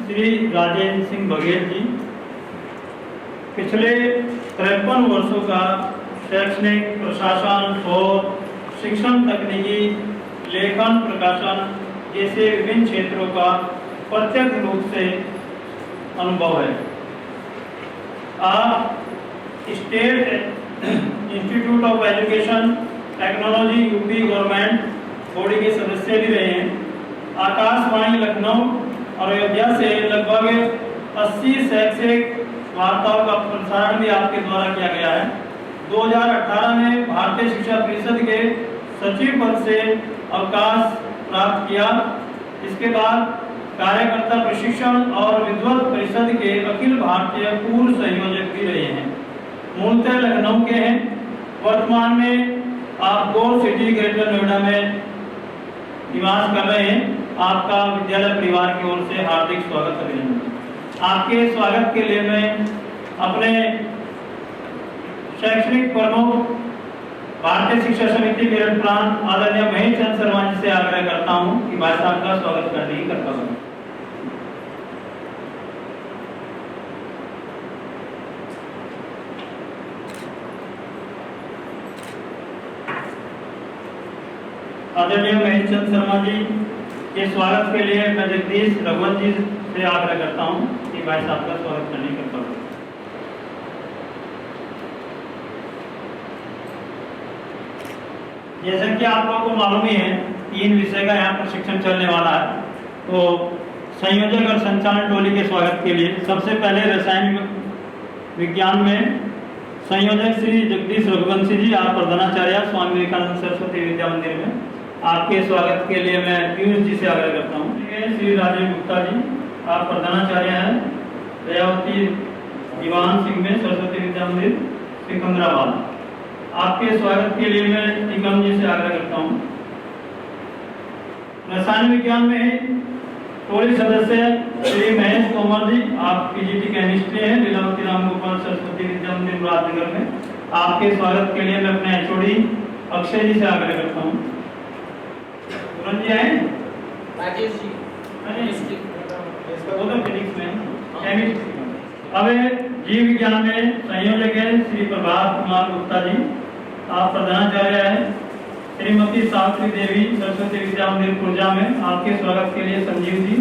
श्री राजेंद्र सिंह बघेल जी पिछले 53 वर्षों का शैक्षणिक प्रशासन और शिक्षण तकनीकी लेखन प्रकाशन जैसे विभिन्न क्षेत्रों का प्रत्यक्ष रूप से अनुभव है। आप state institute of education technology UP government body के सदस्य भी रहे हैं। आकाशवाणी लखनऊ और अयोध्या से लगभग 80 शैक्षिक वार्ताओं का प्रसारण भी आपके द्वारा किया गया है। 2018 में भारतीय शिक्षा परिषद के सचिव पद से अवकाश प्राप्त किया। इसके बाद कार्यकर्ता प्रशिक्षण और विद्वत परिषद के अखिल भारतीय पूर्व संयोजक भी रहे हैं। मूलतः लखनऊ के हैं। वर्तमान में आप गोल्ड सिटी ग्रेटर नोएडा में निवास कर रहे हैं। आपका विद्यालय परिवार की ओर से हार्दिक स्वागत अभिनंदन। आपके स्वागत के लिए मैं अपने शैक्षणिक प्रमुख भारतीय शिक्षा समिति मेरठ प्रांत आदरणीय महेश चंद्र शर्मा जी से आग्रह करता हूं कि भाई साहब का स्वागत करने की कृपा करें। आदरणीय महेश चंद्र शर्मा जी के स्वागत के लिए मैं जगदीश रघुवंश जी से आग्रह करता हूं कि भाई साहब का स्वागत करने की कृपा करें। जैसा कि आप लोगों को मालूम ही है 3 विषय का यहाँ प्रशिक्षण चलने वाला है। तो संयोजक और संचालन टोली के स्वागत के लिए सबसे पहले रसायन विज्ञान में संयोजक श्री जगदीश रघुवंशी जी, आप प्रधानाचार्य स्वामी विवेकानंद सरस्वती विद्या मंदिर में, आपके स्वागत के लिए मैं पीयूष जी से आग्रह करता हूँ। श्री राजीव गुप्ता जी, आप प्रधानाचार्य हैं विद्यार्थी दीवान सिंह में सरस्वती विद्या मंदिर सिकंदराबाद। आपके स्वागत के लिए मैं निगम जी से आग्रह करता हूँ। रसायन विज्ञान में टोली सदस्य श्री महेश तोमर जी, आप पीजीटी केमिस्ट्री है, लीलावती राम गोपाल सरस्वती विद्या मंदिर मुरादनगर में। आपके स्वागत के लिए मैं अपने एचओडी अक्षय जी से आग्रह करता हूँ। तुरंत जी आए राजेश जी, वो तो फिजिक्स में केमिस्ट्री। अब जीव विज्ञान में संयोजक है श्री प्रभात कुमार गुप्ता जी, आप प्रधानाचार्य है। श्रीमती सावित्री देवी सरस्वती विद्या मंदिर पुरजा में, आपके स्वागत के लिए संजीव जी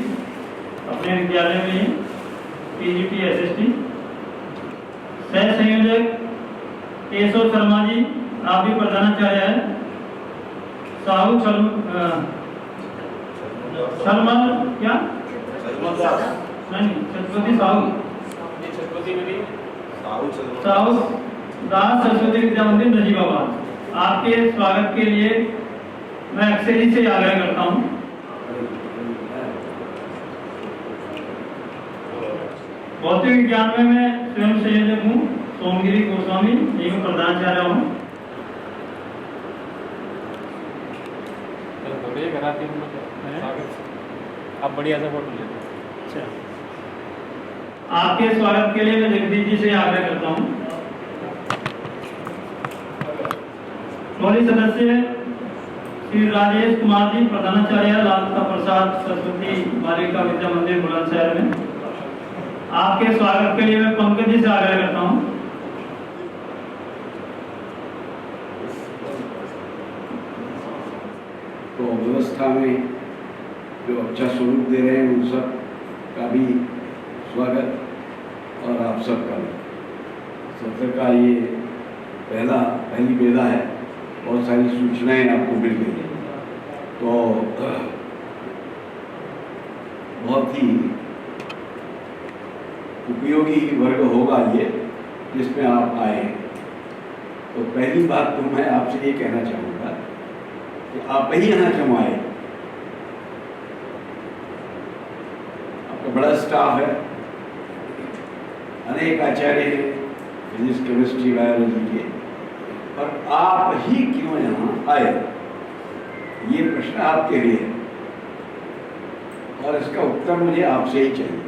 अपने विद्यालय में पीजीटी एसएसटी। सह संयोजक केशव शर्मा जी, आप भी प्रधानाचार्य है। साहू शर्मा क्या नहीं, छत्रपति साहू दास सरस्वती विद्या मंदिर नजीबाबाद। आपके स्वागत के लिए मैं अक्षय जी से आग्रह करता हूँ। भौतिक विज्ञान में मैं स्वयं संयोजक हूँ, सोमगिरी गोस्वामी, एक प्रधानाचार्य हूँ। आप बढ़िया सा फोटो लेते। आपके स्वागत के लिए मैं जगदीश जी से आग्रह करता हूँ। टोली सदस्य श्री राजेश कुमार जी, प्रधानाचार्य लालता प्रसाद सरस्वती बालिका विद्या मंदिर बुलंदशहर में। आपके स्वागत के लिए मैं पंकज जी से आग्रह करता हूँ। तो व्यवस्था में जो अच्छा स्वरूप दे रहे हैं उन सब का भी स्वागत और आप सबका भी। सत्र का ये पहली बेदा है, बहुत सारी सूचनाएं आपको मिल गई, तो बहुत ही उपयोगी वर्ग होगा ये जिसमें आप आए। तो पहली बात तो मैं आपसे ये कहना चाहूँगा कि आप ही यहाँ क्यों आए। आपका बड़ा स्टाफ है, अनेक आचार्य हैं फिजिक्स केमिस्ट्री बायोलॉजी के, और आप ही क्यों यहाँ आए, ये प्रश्न आपके लिए है और इसका उत्तर मुझे आपसे ही चाहिए।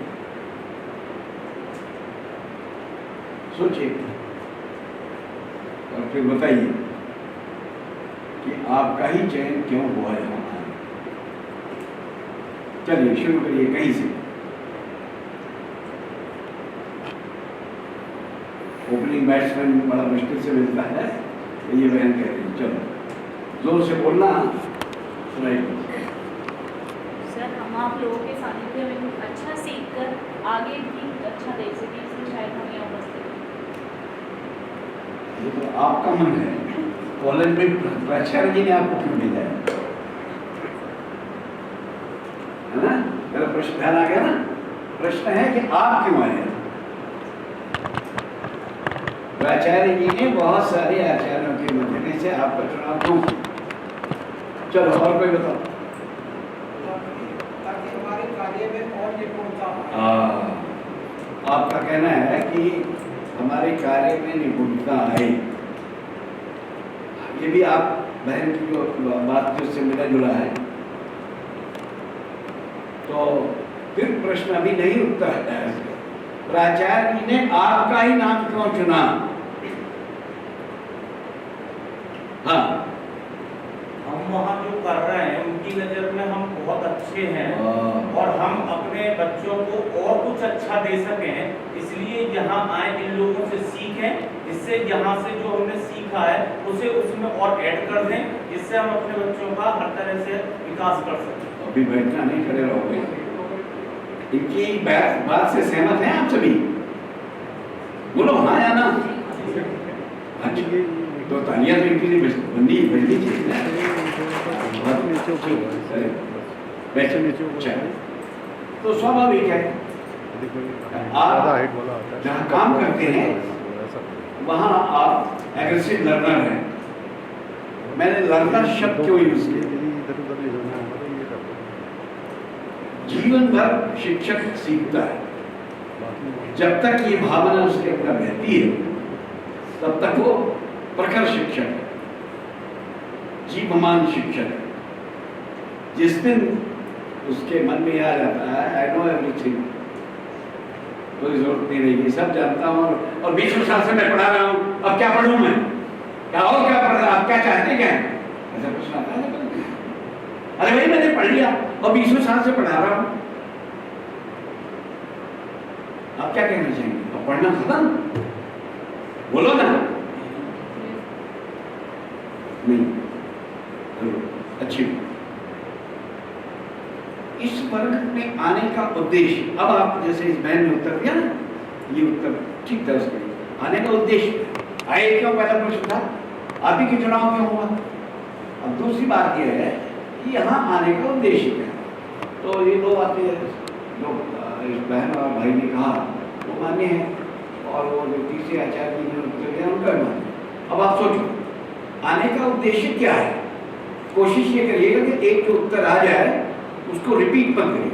सोचिए और फिर बताइए कि आपका ही चयन क्यों हुआ यहाँ आने। चलिए शुरू करिए कहीं से। ओपनिंग बैट्समैन बड़ा मुश्किल से मिलता है, तो ये बहन कह रही है, चलो जोर से बोलना। सर, हम आप लोगों के सानिध्य में कुछ अच्छा सीख कर आगे भी अच्छा दे सके, इसलिए शायद हम यहाँ उपस्थित हैं। ये तो आपका मन है, कॉलेज में प्राचार्य जी ने आपको क्यों भेजा है ना? मेरा प्रश्न ध्यान आ गया ना? प्रश्न है कि आप क्यों आए। प्राचार्य जी ने बहुत सारे आचार्यों के मध्य से आपका चुनाव क्यों किया? चलो और कोई बताओ। ताकि हमारे कार्य में और निपुणता। आपका कहना है कि हमारे कार्य में निपुणता आए। ये भी आप बहन की जो बात जिससे मिला जुला है, तो फिर प्रश्न अभी नहीं उठता है, प्राचार्य जी ने आपका ही नाम क्यों चुना? हाँ, हम वहाँ जो कर रहे हैं उनकी नज़र में हम बहुत अच्छे हैं और हम अपने बच्चों को और कुछ अच्छा दे सकें, इसलिए यहाँ आए, इन लोगों से सीखें, इससे यहाँ से जो हमने सीखा है उसे उसमें और ऐड कर दें, जिससे हम अपने बच्चों का हर तरह से विकास कर सकें। अभी बैठना नहीं, खड़े रहोगे। इनकी बात से सहमत हैं आप सभी? बोलो हाँ या ना। अच्छा, तो तालियां तो इनके लिए बंदी चाहिए ना। तो स्वाभाविक है, आप जहाँ काम करते हैं वहाँ आप एग्रेसिव लर्नर हैं। मैंने लर्नर शब्द क्यों यूज किया? जीवन भर शिक्षक सीखता है, जब तक ये भावना उसके अंदर रहती है तब तक वो प्रखर शिक्षक है, जीवमान शिक्षक है। जिस दिन उसके मन में आ जाता है आई नो एवरीथिंग, कोई जरूरत नहीं रहेगी, सब जानता हूँ, और 20 साल से मैं पढ़ा रहा हूँ, अब क्या पढ़ूँ मैं, क्या और क्या पढ़ रहा, आप क्या चाहते क्या, ऐसा प्रश्न आता है। अरे भाई मैंने पढ़ लिया और 20 साल से पढ़ा रहा हूँ, आप क्या कहना चाहेंगे, अब पढ़ना खत्म, बोलो ना। नहीं, अच्छी इस वर्ग में आने का उद्देश्य, अब आप जैसे इस बहन ने उत्तर दिया ना, ये उत्तर ठीक था उसके आने का उद्देश्य आए क्यों, पहला प्रश्न था आप ही के चुनाव में हुआ। अब दूसरी बात यह है कि यहाँ आने का उद्देश्य क्या है, तो ये दो बातें जो इस बहन और भाई ने कहा वो मान्य है, और वो जो तीसरे आचार्य जी ने उत्तर दिया उनका मान्य। अब आप सोचो आने का उद्देश्य क्या है, कोशिश ये करिएगा कि एक जो उत्तर आ जाए उसको रिपीट मत करिए,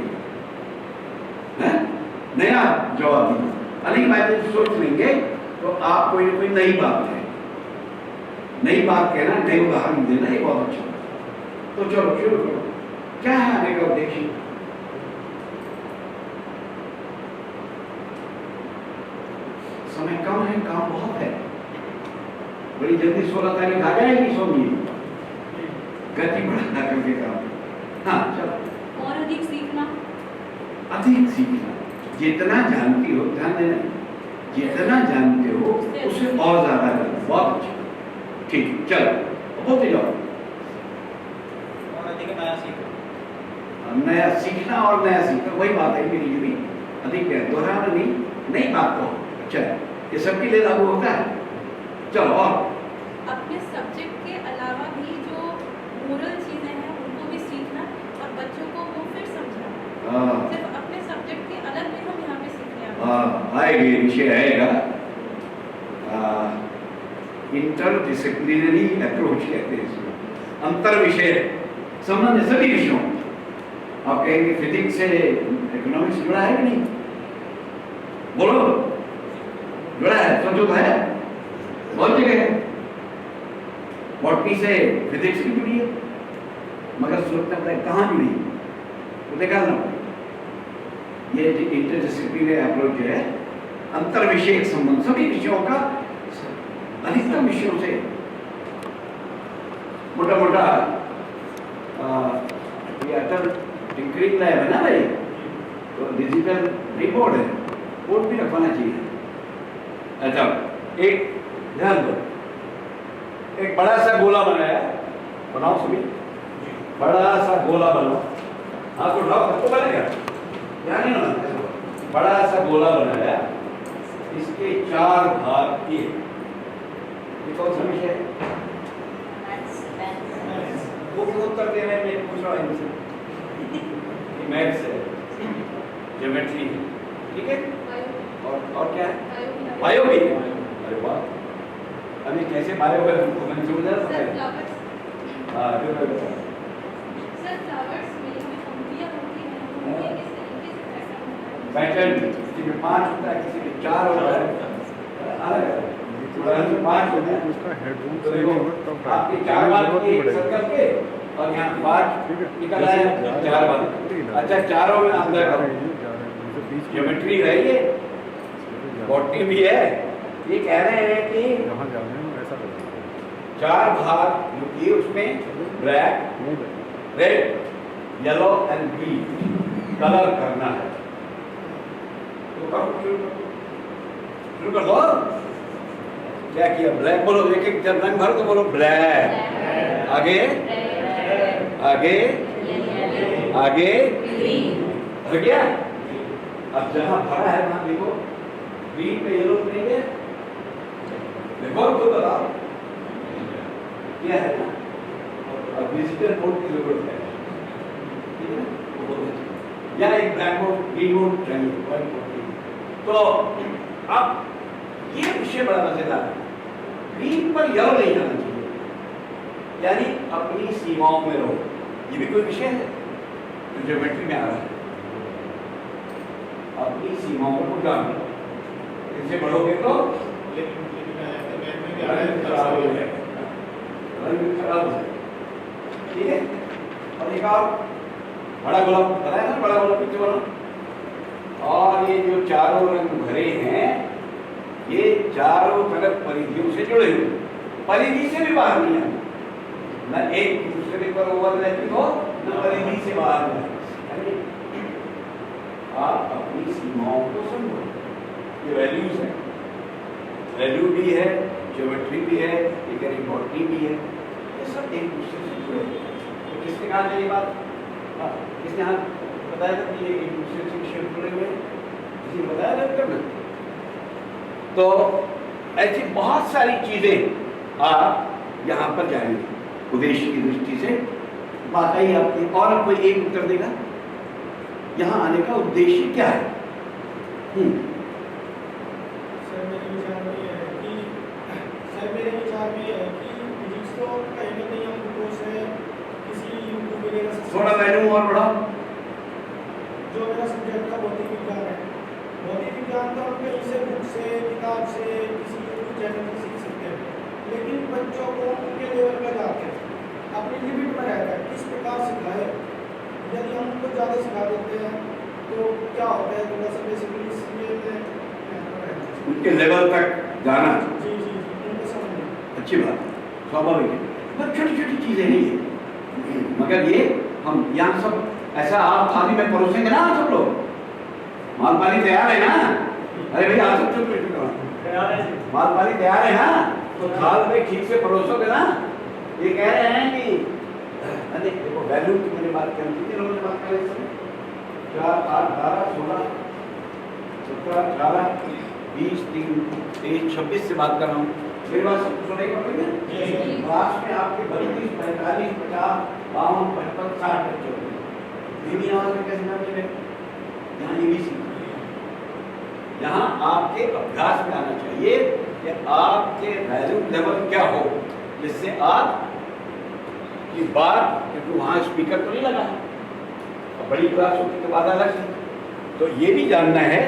नया जवाब दीजिए। अनेक बातें सोच लेंगे तो आप कोई ना कोई नई बात है, नई बात कहना, नए उदाहरण देना, ये बहुत अच्छा है। तो चलो शुरू करो, क्या है आने का उद्देश्य। समय कम है, काम बहुत है, बड़ी जल्दी 16 तारीख आ जाएगी, सोनिए गति बढ़ा करके काम। हाँ चलो, और अधिक सीखना, अधिक सीखना, जितना जानती हो, ध्यान देना, जितना जानते हो उससे और ज्यादा करना, बहुत अच्छा, ठीक, चलो बोलते जाओ। और अधिक नया सीखना, नया सीखना और नया सीखना वही बात है मेरी भी, अधिक दोहराना नहीं, नई बात को। अच्छा, ये सबके लिए लागू होता है। चलो और अपने सब्जेक्ट के अलावा भी जो मोरल चीजें हैं उनको भी सीखना और बच्चों को वो फिर समझाना, सिर्फ अपने सब्जेक्ट के अलग भी हम यहाँ पे सीखने आएगी, विषय आएगा इंटरडिसिप्लिनरी अप्रोच कहते हैं इसमें, अंतर विषय संबंध सभी विषयों। आप कहेंगे फिजिक्स से इकोनॉमिक्स जुड़ा है कि नहीं, बोलो जुड़ा है, समझो तो है, बहुत जगह है। बॉटनी से फिजिक्स भी जुड़ी है, मगर सोचना पड़ता है कहाँ जुड़ी, तो निकालना पड़ेगा। ये जो इंटरडिसिप्लिनरी अप्रोच है, अंतर विषय संबंध सभी विषयों का, अधिकतम विषयों से मोटा मोटा ये अटल टिंकरिंग लैब है ना भाई, तो डिजिटल रिपोर्ट है, बोर्ड भी रखवाना चाहिए। अच्छा, एक ध्यान दो, एक बड़ा सा गोला बनाया, बनाओ सभी, बड़ा सा गोला बनाओ, हाँ तो उठाओ, सबको बनेगा, ध्यान नहीं होना, बड़ा सा गोला बनाया, इसके 4 भाग किए, ये कौन सा विषय है, वो क्यों उत्तर दे रहे हैं, मैं पूछ रहा हूँ इनसे, मैथ्स है, ज्योमेट्री है, ठीक है, और क्या है, बायो भी है, अरे वाह, अभी कैसे बायो है उनको मैंने समझा सकता है। हाँ जो मैं बता सर, फ्लावर्स में हमें पंक्तियाँ होती हैं, उनके किस तरीके से पैटर्न, किसी में 5 होता है, किसी में 4 होता है, अलग अलग, उदाहरण में 5 होता है, उसका हेडरूम तो देखो आपके 4 बार किए सर्कल के, और यहाँ 5 निकल आए 4 बार। अच्छा, चारों में अंदर ज्योमेट्री है, ये बॉटनी भी है, ये कह रहे हैं कि जहाँ जाने में ऐसा लगता 4 भाग जो किए उसमें black, red, yellow and green colour करना है, तो कब शुरू कर दो। क्या किया, ब्लैक बोलो, एक एक जब रंग भर तो बोलो ब्लैक, आगे आगे आगे, हो गया। अब जहाँ भरा है वहां देखो, ग्रीन पे येलो नहीं है, देखो तो बताओ क्या है ना, अब डिजिटल बोर्ड की जरूरत है, ठीक है ना, या एक ब्लैक बोर्ड, ग्रीन बोर्ड चाहिए, व्हाइट बोर्ड। तो अब ये विषय बड़ा मजेदार है, ग्रीन पर येलो नहीं जाना चाहिए, यानी अपनी सीमाओं में रहो, ये भी कोई विषय है जो ज्योमेट्री में आ रहा है। अपनी सीमाओं को जान लो, इनसे बढ़ोगे तो रंग खराब हो जाएगा, रंग खराब हो जाएगा। ठीक है, और एक और बड़ा गुलाब बताया ना, बड़ा गुलाब पीछे वाला, और ये जो चारों रंग भरे हैं ये चारों तरफ परिधियों से जुड़े हुए, परिधि से भी बाहर नहीं आए, न एक दूसरे पर ओवरलैपिंग हो न परिधि से बाहर जाए। आप अपनी सीमाओं को समझो, ये वैल्यूज है, वैल्यू भी है, ज्योमेट्री भी है, बॉटनी भी है, ये सब एक दूसरे से जुड़े। तो किसने कहा था ये बात? किसने हाँ बताया था कि ये एक दूसरे से शेयर जुड़े हुए, किसी ने बताया था कब? तो ऐसी बहुत सारी चीजें आप यहाँ पर जाएंगे उद्देश्य की दृष्टि से बात आई आपकी। और कोई एक उत्तर देगा यहाँ आने का उद्देश्य क्या है? सर मेरे विचार में ये है कि फिजिक्स तो कहीं ना कहीं हमको से किसी यूट्यूब वगैरह से थोड़ा वैल्यू और बढ़ाओ। जो मेरा सब्जेक्ट है भौतिक विज्ञान है, भौतिक विज्ञान तो हम कहीं से बुक से किताब से किसी यूट्यूब चैनल से सीख सकते हैं, लेकिन बच्चों को उनके लेवल पर जाके अपनी लिमिट में रहकर किस प्रकार सिखाए। यदि हम उनको ज़्यादा सिखा देते हैं तो क्या होता है, थोड़ा सा बेसिकली इसलिए उनके लेवल तक जाना जी उनको समझ अच्छी बात, स्वाभाविक है, पर छोटी छोटी चीजें नहीं है। मगर ये हम यहाँ सब ऐसा आप थाली में परोसेंगे ना सब लोग, माल पानी तैयार है ना? अरे भैया आप सब चुप, माल पानी तैयार है ना? तो थाल में ठीक से परोसोगे ना? ये कह रहे हैं कि अरे देखो वैल्यू की मैंने बात करी, कितने लोगों ने बात करी इसमें? 4 8 12 16 17 18 20 3 23 26 से बात कर रहा हूँ। मेरी बात सब सुनाई पड़ेगी? लास्ट में आपके 32 45 50 52 55 60 बच्चे होंगे। धीमी आवाज में कैसे नाम चले? यहाँ ये भी सीखना, यहाँ आपके अभ्यास में आना चाहिए कि आपके वैल्यू लेवल क्या हो, जिससे आप की बात, क्योंकि वहाँ स्पीकर तो नहीं लगा है, बड़ी क्लास होती तो बात अलग है। तो ये भी जानना है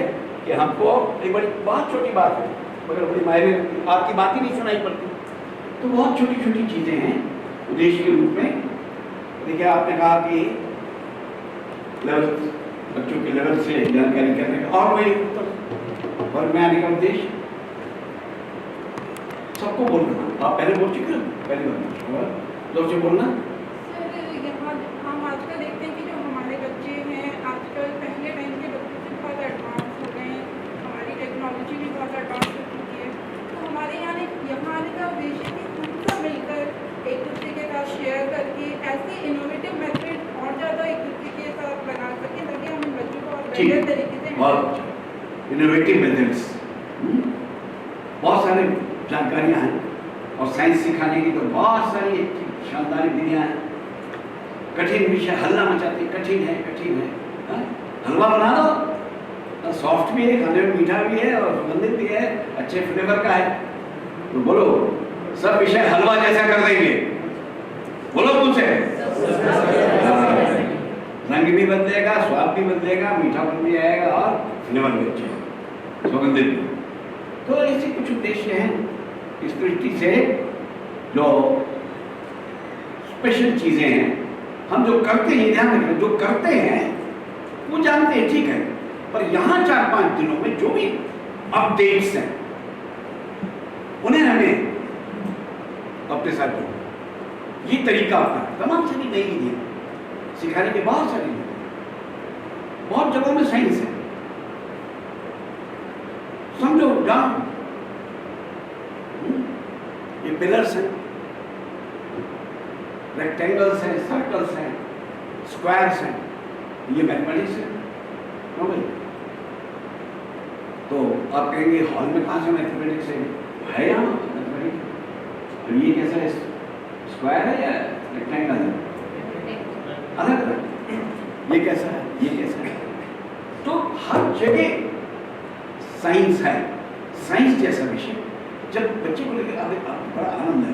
कि हमको एक बड़ी बहुत छोटी बात है मगर बड़ी मायने, आपकी बात ही नहीं सुनाई पड़ती। तो बहुत छोटी छोटी चीजें हैं उद्देश्य के रूप में। देखिए आपने कहा कि लेवल, बच्चों के लेवल से जानकारी करने का, और वही वर्ग में आने का उद्देश्य सबको बोलना। आप पहले बोल चुके हो, पहली बार लोग से बोलना। सर यहाँ हम आजकल देखते हैं कि जो हमारे बच्चे हैं आजकल पहले टाइम के बच्चों से बहुत एडवांस हो गए हैं, हमारी टेक्नोलॉजी भी बहुत एडवांस हो चुकी है। तो हमारे यहाँ आने का उद्देश्य है कि हम सब मिलकर एक दूसरे के साथ शेयर करके ऐसे इनोवेटिव मेथड और ज़्यादा एक दूसरे के साथ बना सकें ताकि हम इन बच्चों को और बेहतर तरीके से बहुत इनोवेटिव मेथड्स, बहुत सारे जानकारियाँ हैं और साइंस सिखाने की तो बहुत सारी शानदार विधियाँ हैं। कठिन विषय हल्ला मचाते, कठिन है हा? हलवा बना दो, सॉफ्ट भी है, खाने में मीठा भी है और सुगंधित भी है, अच्छे फ्लेवर का है। तो बोलो सब विषय हलवा जैसा कर देंगे, बोलो मुझसे। रंग भी बदलेगा, स्वाद भी बदलेगा, मीठापन भी आएगा और फ्लेवर भी अच्छा, सुगंधित भी। तो ऐसे कुछ उद्देश्य हैं इस दृष्टि से। जो स्पेशल चीजें हैं हम जो करते हैं, ध्यान रखना, जो करते हैं वो जानते हैं ठीक है, पर यहाँ 4-5 दिनों में जो भी अपडेट्स हैं उन्हें हमें अपने साथ जोड़ो। ये तरीका अपना तमाम से भी नई विधि सिखाने के बहुत सारी, बहुत जगहों में साइंस है, समझो जानो। ये पिलर्स हैं, रेक्टेंगल्स हैं, सर्कल्स हैं, स्क्वायर्स हैं, ये मैथमेटिक्स है। तो आप कहेंगे हॉल में कहाँ से मैथमेटिक्स है यहाँ मैथमेटिक्स। तो ये कैसा है, स्क्वायर है या रेक्टेंगल है? अलग अलग, ये कैसा है, ये कैसा है। तो हर जगह साइंस है, साइंस जैसा विषय जब बच्चे को लेकर बड़ा आनंद है।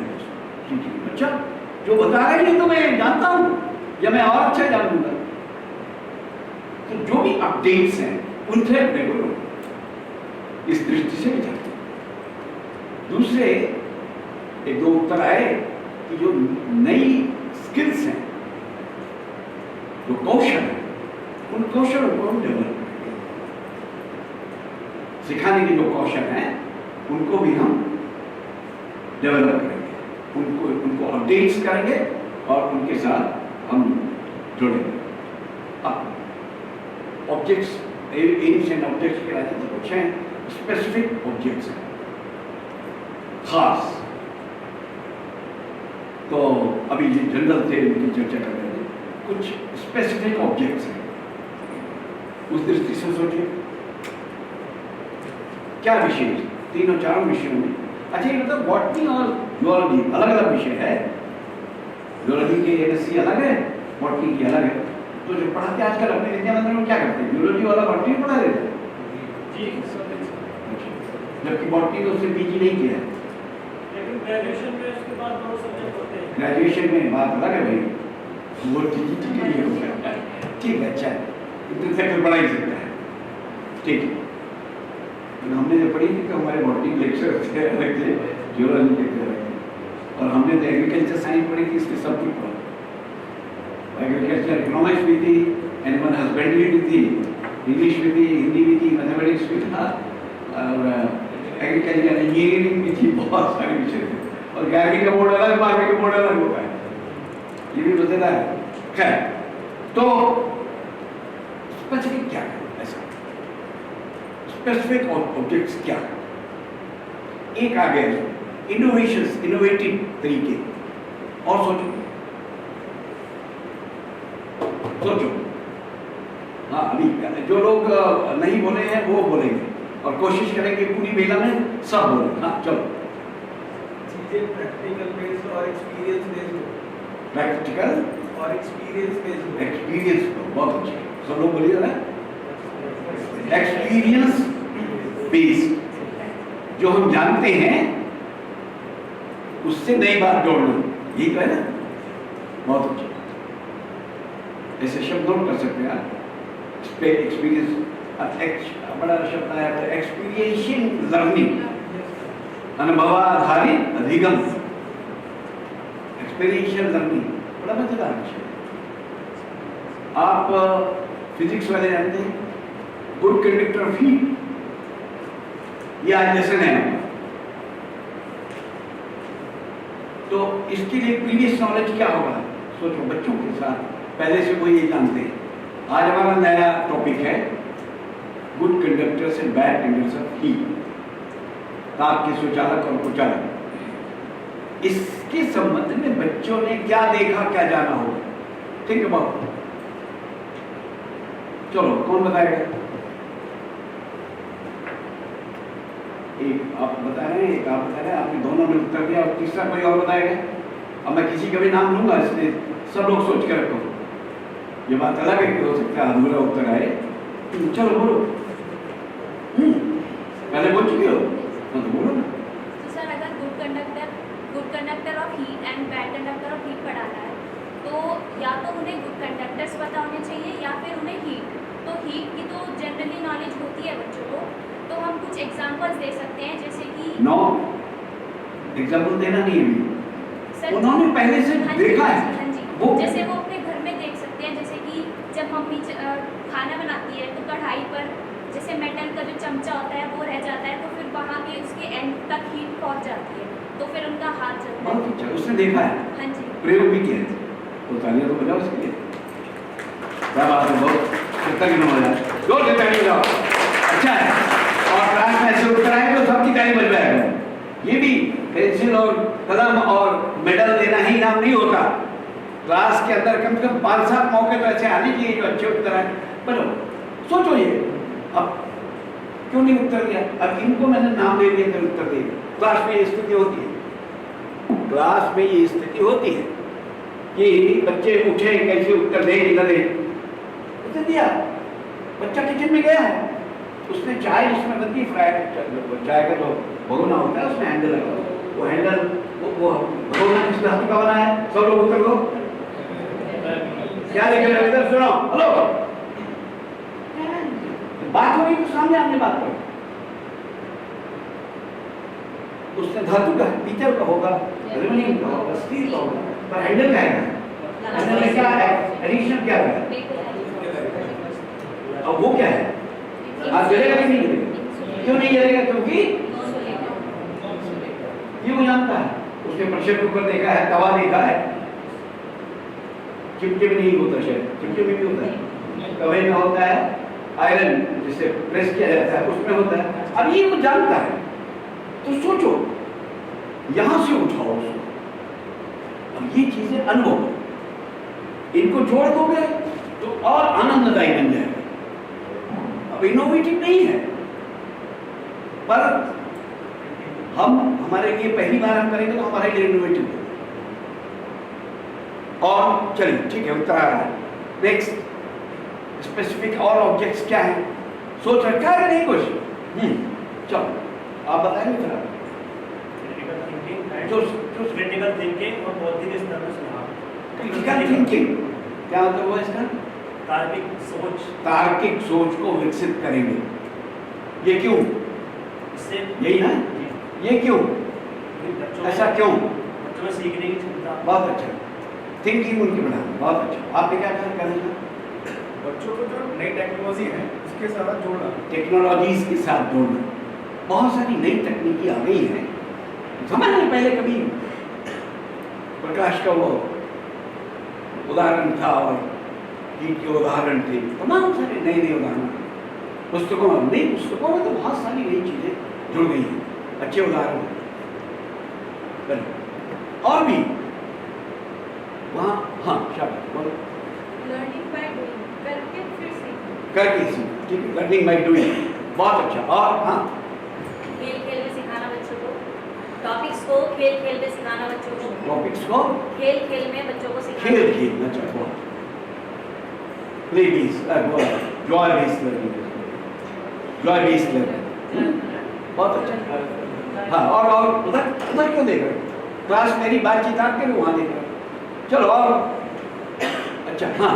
बच्चा जो बता रहा है नहीं तो मैं जानता हूँ या मैं और अच्छा जान लूंगा। तो जो भी अपडेट्स हैं उनसे अपने को रोको, इस दृष्टि से विचार। दूसरे एक दो उत्तर आए कि जो नई स्किल्स हैं, जो कौशल है, उन कौशलों को हम डेवलप करेंगे। सिखाने के जो कौशल हैं उनको भी हम डेवलप करेंगे, उनको अपडेट्स करेंगे और उनके साथ हम जुड़ेंगे। अब ऑब्जेक्ट्स, एम्स एंड ऑब्जेक्ट्स के राजा तो कुछ हैं स्पेसिफिक ऑब्जेक्ट्स हैं, खास। तो अभी ये जनरल थे, उनकी चर्चा कर रहे थे, कुछ स्पेसिफिक ऑब्जेक्ट्स हैं, उस दृष्टि से सोचिए क्या विषय, तीनों चारों विषयों में। अच्छा ये मतलब बॉटनी और जूलॉजी अलग अलग विषय है, जूलॉजी के एमएससी अलग है, बॉटनी की अलग है। तो जो पढ़ाते आजकल अपने विद्या मंदिर में क्या करते हैं, जूलॉजी वाला बॉटनी पढ़ा देते हैं जी, जबकि बॉटनी तो उसने पीजी नहीं किया है। लेकिन ग्रेजुएशन में उसके बाद 2 सब्जेक्ट होते हैं। ग्रेजुएशन में बात अलग है भाई, वो पीजी ठीक है, ठीक है, अच्छा है, इतने से फिर पढ़ा ही सकता है, ठीक है। हमने जो पढ़ी थी तो हमारे बॉटनी लेक्चर थे अलग थे, जूलॉजी के थे, और हमने तो एग्रीकल्चर साइंस पढ़ी थी, इसके सब कुछ पढ़ा, एग्रीकल्चर इकोनॉमिक्स भी थी, एनिमल हस्बेंड्री भी थी, इंग्लिश भी थी, हिंदी भी थी, मैथमेटिक्स भी था, और एग्रीकल्चर इंजीनियरिंग भी थी, बहुत सारे विषय थे। और 11वीं का बोर्ड अलग, 12वीं का बोर्ड अलग होता है, ये भी बतेदार है। खैर, तो स्पेसिफिक क्या है, ऐसा स्पेसिफिक ऑब्जेक्ट्स क्या है? एक आ गया इनोवेशंस, इनोवेटिव तरीके, और सोचो हाँ, अभी जो लोग नहीं बोले हैं वो बोलेंगे और कोशिश करेंगे पूरी मेला में सब बोले। हाँ चलो, चीजें प्रैक्टिकल बेस्ड और एक्सपीरियंस बेस्ड हो, प्रैक्टिकल और एक्सपीरियंस बेस्ड हो। एक्सपीरियंस बहुत अच्छे, सब लोग बोलिए ना, एक्सपीरियंस बेस्ड, जो हम जानते हैं उससे नई बात जोड़ना, यही तो है ना, बहुत अच्छा। ऐसे शब्द नोट कर सकते हैं आप, एक्सपीरियंस, बड़ा शब्द आया है एक्सपीरियंशियल लर्निंग, अनुभवाधारित अधिगम, एक्सपीरियंशियल लर्निंग बड़ा मजेदार विषय है। आप फिजिक्स वाले जानते हैं गुड कंडक्टर ऑफ हीट, ये आज लेसन है। तो इसके लिए प्रीवियस नॉलेज क्या होगा, सोचो बच्चों के साथ पहले से कोई ये जानते हैं। आज हमारा नया टॉपिक है good conductors and bad conductors of heat, ताप के सुचालक और कुचालक। इसके संबंध में बच्चों ने क्या देखा, क्या जाना होगा, थिंक अबाउट। चलो कौन बताएगा? एक आप बता रहे हैं, एक आप बता रहे हैं, आपने दोनों ने उत्तर दिया और तीसरा कोई और बताएगा। अब मैं किसी का भी नाम लूंगा, इसलिए सब लोग सोच के रखो। ये बात अलग है कि हो सकता है अधूरा उत्तर आए। चलो बोलो, पहले बोल चुके हो तो बोलो ना। तो सर अगर good conductor of heat and bad conductor of heat पढ़ाना है तो या तो उन्हें गुड कंडक्टर्स पता होने चाहिए या फिर उन्हें हीट। तो हीट की तो जनरली नॉलेज होती है बच्चों को, तो हम कुछ एग्जांपल्स दे सकते हैं जैसे कि नो एग्जांपल देना नहीं है, सर उन्होंने पहले से देखा है। हाँ जी, वो जैसे वो अपने घर में देख सकते हैं, जैसे कि जब मम्मी खाना बनाती है तो कढ़ाई पर जैसे मेटल का जो चमचा होता है वो रह जाता है, तो फिर वहाँ के उसके एंड तक हीट पहुँच जाती है, तो फिर उनका हाथ जलता है। बहुत अच्छा, उसने देखा है, हाँ जी, प्रयोग भी किया है, तो तालियां तो बजाओ उसके लिए। क्या बात है, बहुत कृतज्ञ हो जाए, जोर से ताली बजाओ, अच्छा है। और क्लास में ऐसे उत्तर आए तो सबकी ताली बज जाएगा। ये भी पेंसिल और कलम और मेडल देना ही नाम नहीं होता, क्लास के अंदर कम से कम 5-7 मौके तो ऐसे आने चाहिए जो अच्छे उत्तर आए। बोलो सोचो, ये अब क्यों नहीं उत्तर दिया? अब इनको मैंने नाम दे दिया तो उत्तर दिया। क्लास में ये स्थिति होती है, क्लास में ये स्थिति होती है कि बच्चे पूछे कैसे उत्तर दे न दे, उत्तर दिया। बच्चा किचन में गया है, उसने चाय जिसमें बनती फ्राई, चाय का जो भगोना होता है उसमें हैंडल लगा, वो हैंडल वो भगोना किस धातु का बना है? सब लोग उत्तर दो, क्या लिखे इधर सुनो, हेलो बात हो रही तो सामने आमने बात करो। उसने धातु का, पीतल का होगा, एल्युमिनियम का होगा, स्टील का होगा, पर हैंडल क्या है? हैंडल में क्या है? एडिशन क्या है? अब वो क्या है? आप जलेगा कि नहीं जलेगा? क्यों नहीं जलेगा? क्योंकि ये वो जानता है, उसने प्रेशर कुकर देखा है, तवा देखा है। चिमटे में नहीं होता, शायद चिमटे में भी होता है, तवे में होता है, आयरन जिसे प्रेस किया जाता है उसमें होता है। अब ये वो जानता है, तो सोचो यहां से उठाओ उसको। अब ये चीजें अनुभव, इनको जोड़ दोगे तो और आनंददायी बन जाएगा। अब इनोवेटिव नहीं है, पर हम हमारे लिए पहली बार हम करेंगे तो हमारे लिए इनोवेटिव है। और चलिए ठीक है, उत्तर आ रहा है। नेक्स्ट, स्पेसिफिक और ऑब्जेक्ट्स क्या है? सोच रखा है नहीं कुछ? चलो आप बताएंगे फिर। क्रिटिकल थिंकिंग और बौद्धिक स्तर पर सुधार। क्रिटिकल थिंकिंग क्या मतलब हुआ इसका? तार्किक सोच। तार्किक सोच को विकसित करेंगे। ये क्यों? इससे यही ना? ये क्यों? ऐसा क्यों? बच्चों में सीखने की क्षमता। बहुत अच्छा, थिंकिंग उनकी बढ़ाना, बहुत अच्छा। आपने क्या करना? बच्चों को जो नई टेक्नोलॉजी है उसके साथ जोड़ना, टेक्नोलॉजीज के साथ जोड़ना। बहुत सारी नई तकनीकी आ गई हैं, समझ नहीं पहले कभी प्रकाश का वो उदाहरण था और हीट के उदाहरण थे, तमाम सारे नए नए उदाहरण पुस्तकों में, नई पुस्तकों में तो बहुत सारी नई चीजें जुड़ गई हैं, अच्छे उदाहरण। और भी वहाँ, हाँ शाबाश बोलो। लर्निंग बाय डूइंग, करके फिर सीखना। करके सीख, ठीक है, लर्निंग बाय डूइंग, बहुत अच्छा। और हाँ, खेल खेल में सिखाना बच्चों को, टॉपिक्स को खेल खेल में सिखाना बच्चों को, टॉपिक्स को खेल खेल में बच्चों को सिखाना। खेल खेलना चाहिए, play based, Joy based learning, Joy based learning, बहुत अच्छा। हाँ, और उधर उधर क्यों देख रहे? क्लास मेरी बातचीत आप करें, वहाँ देख रहे। चलो और अच्छा, हाँ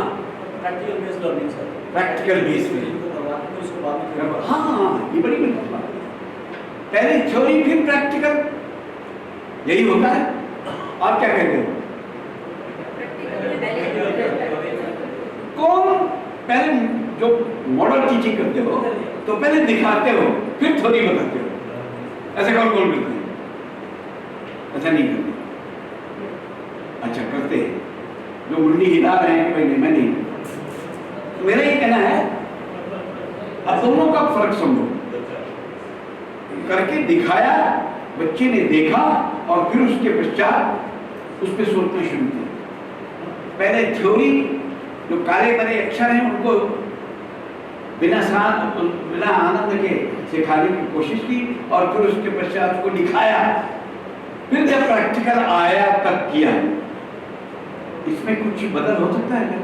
practical based learning sir. Practical based learning, उसको बाद में हाँ हाँ, ये बड़ी मिलती बात। पहले थ्योरी फिर प्रैक्टिकल, यही होता है। आप क्या कहते हो? कौन पहले जो मॉडल टीचिंग करते हो तो पहले दिखाते हो फिर थ्योरी बताते हो, ऐसे कौन कौन करते हैं? ऐसा नहीं करते। अच्छा करते हैं, जो मुंडी हिला रहे हैं भाई, मैं नहीं। मेरा ये कहना है अब दोनों का फर्क समझो। करके दिखाया, बच्चे ने देखा और फिर उसके पश्चात उस पर सोचना शुरू किया। पहले थ्योरी, जो काले बड़े अक्षर हैं उनको बिना आनंद के सिखाने की कोशिश की और फिर उसके पश्चात उसको दिखाया, फिर जब प्रैक्टिकल आया तब किया। इसमें कुछ बदल हो सकता है क्या?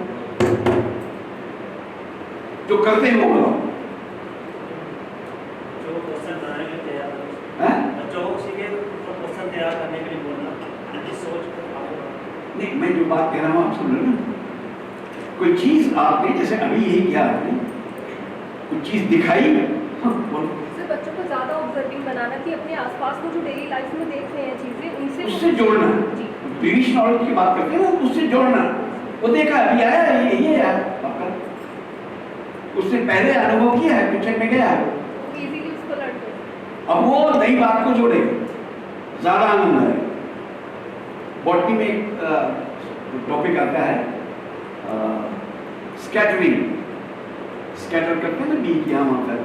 जो करते हैं वो बताओ। जो क्वेश्चन बनाने के लिए तैयार हैं? बच्चों को उसी के क्वेश्चन तैयार करने के लिए बोलना, उनकी सोच को आगे बढ़ाना। नहीं, मैं जो बात कह रहा हूँ आप सुन लो ना। कोई चीज आपने, जैसे अभी यही किया आपने, कुछ चीज दिखाई, हाँ बोलो। सर बच्चों को ज़्यादा ऑब्जर्विंग बनाना कि अपने आसपास को जो डेली लाइफ में देख रहे हैं चीज़ें उनसे उससे जोड़ना। जी। ब्रिटिश नॉलेज की बात करते हैं ना, उससे जोड़ना। वो देखा अभी आया, ये आया आपका, उसने पहले अनुभव किया है, किचन में गया है, इजीली उसको लर्न कर। अब वो नई बात को जोड़ेगा, ज्यादा आनंद आएगा। बॉटनी में एक टॉपिक आता है स्कैटरिंग, स्कैटर करते हैं ना बीज यहाँ वहाँ पर,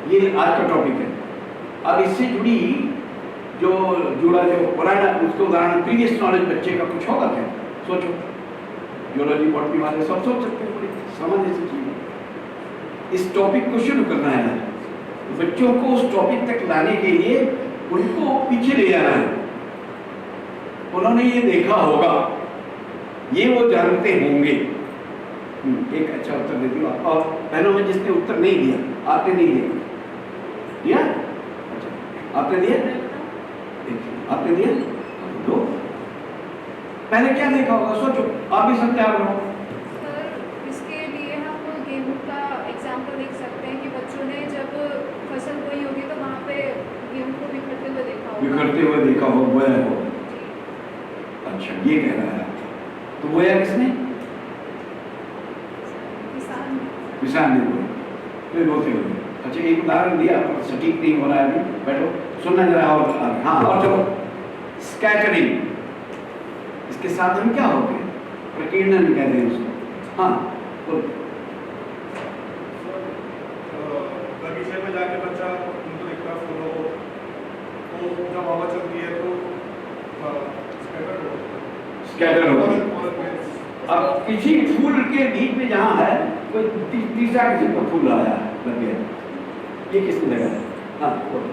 ये आज का टॉपिक है। अब इससे जुड़ी जो पुराना उसको उदाहरण, प्रीवियस नॉलेज बच्चे का कुछ होगा क्या? सोचो, जियोलॉजी बॉटनी वाले सब सोच सकते हैं, बड़ी सामान्य सी चीज। इस टॉपिक को शुरू करना है, बच्चों को उस टॉपिक तक लाने के लिए उनको पीछे ले जाना है। उन्होंने ये देखा होगा, ये वो जानते होंगे। एक अच्छा उत्तर देती हूँ। और बहनों में जिसने उत्तर नहीं दिया, आपने नहीं दिया? अच्छा, आपने दिया? आपने दिया? दो। पहले क्या देखा होगा? सोचो, आप भी सब तैयार हो। सर इसके लिए हम गेहूं का एग्जाम्पल देख सकते हैं बिखरते हुए देखा हो, बोया हो। अच्छा, ये कह रहा है। तो बोया किसने? किसान ने बोया। फिर बोलते हुए अच्छा, एक उदाहरण दिया पर सटीक नहीं हो रहा है अभी, बैठो सुनना जरा। और हाँ, और चलो, स्कैटरिंग, इसके साथ हम क्या होते हैं? प्रकीर्णन कहते हैं उसको। हाँ बोलो। बगीचे में जाके बच्चा उनको देखता फूल हो, तो जब हवा चलती है तो स्कैटर होता है। अब किसी फूल के बीच में जहाँ है कोई तीसरा किसी को फूल आया लग गया, ये किसने लगाया? हाँ बोलो।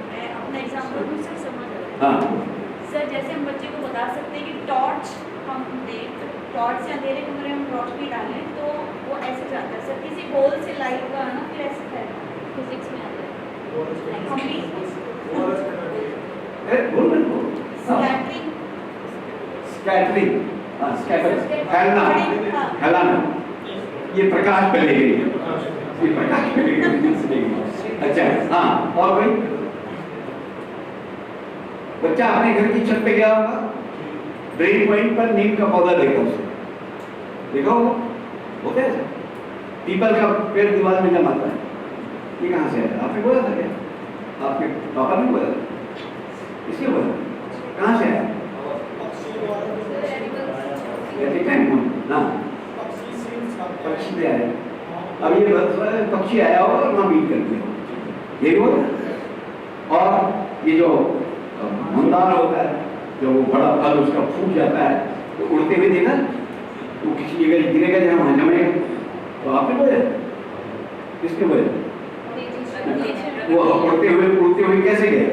मैं अपना एग्जांपल दूं सर, समझ आ रहा है। हाँ सर जैसे हम बच्चे को बता सकते हैं कि टॉर्च हम दें, टॉर्च से अंधेरे कमरे में रोशनी डालें तो वो ऐसे जाता है सर, किसी बॉल से लाइट का आना फिर ऐसे फैलता है, फिजिक्स में आता है। हम भी स्कैटरिंग, स्कैटरिंग, हाँ स्कैटर, फैलना, फैलाना, ये प्रकाश फैलेगी, ये प्रकाश फैलेगी। अच्छा हाँ, और भाई बच्चा अपने घर की छत पे गया होगा, ड्रेन पॉइंट पर नीम का पौधा देखा उसने, देखा होगा, होता है पीपल का पेड़ दीवार में जमाता है, ये कहाँ से है? आपने बोला था क्या? आपके पापा ने बोला? इसलिए बोला? कहाँ से आया? ना पक्षी से आया। अब ये पक्षी आया होगा और वहाँ बीट कर दिया, ये बोला। और ये जो मंदार होता है, जब वो बड़ा फल उसका फूट जाता है तो उड़ते हुए देखा, वो किसी जगह गिरेगा जहाँ वहाँ जमेगा, तो आपने बोले? किसने बोले? वो उड़ते हुए कैसे गया?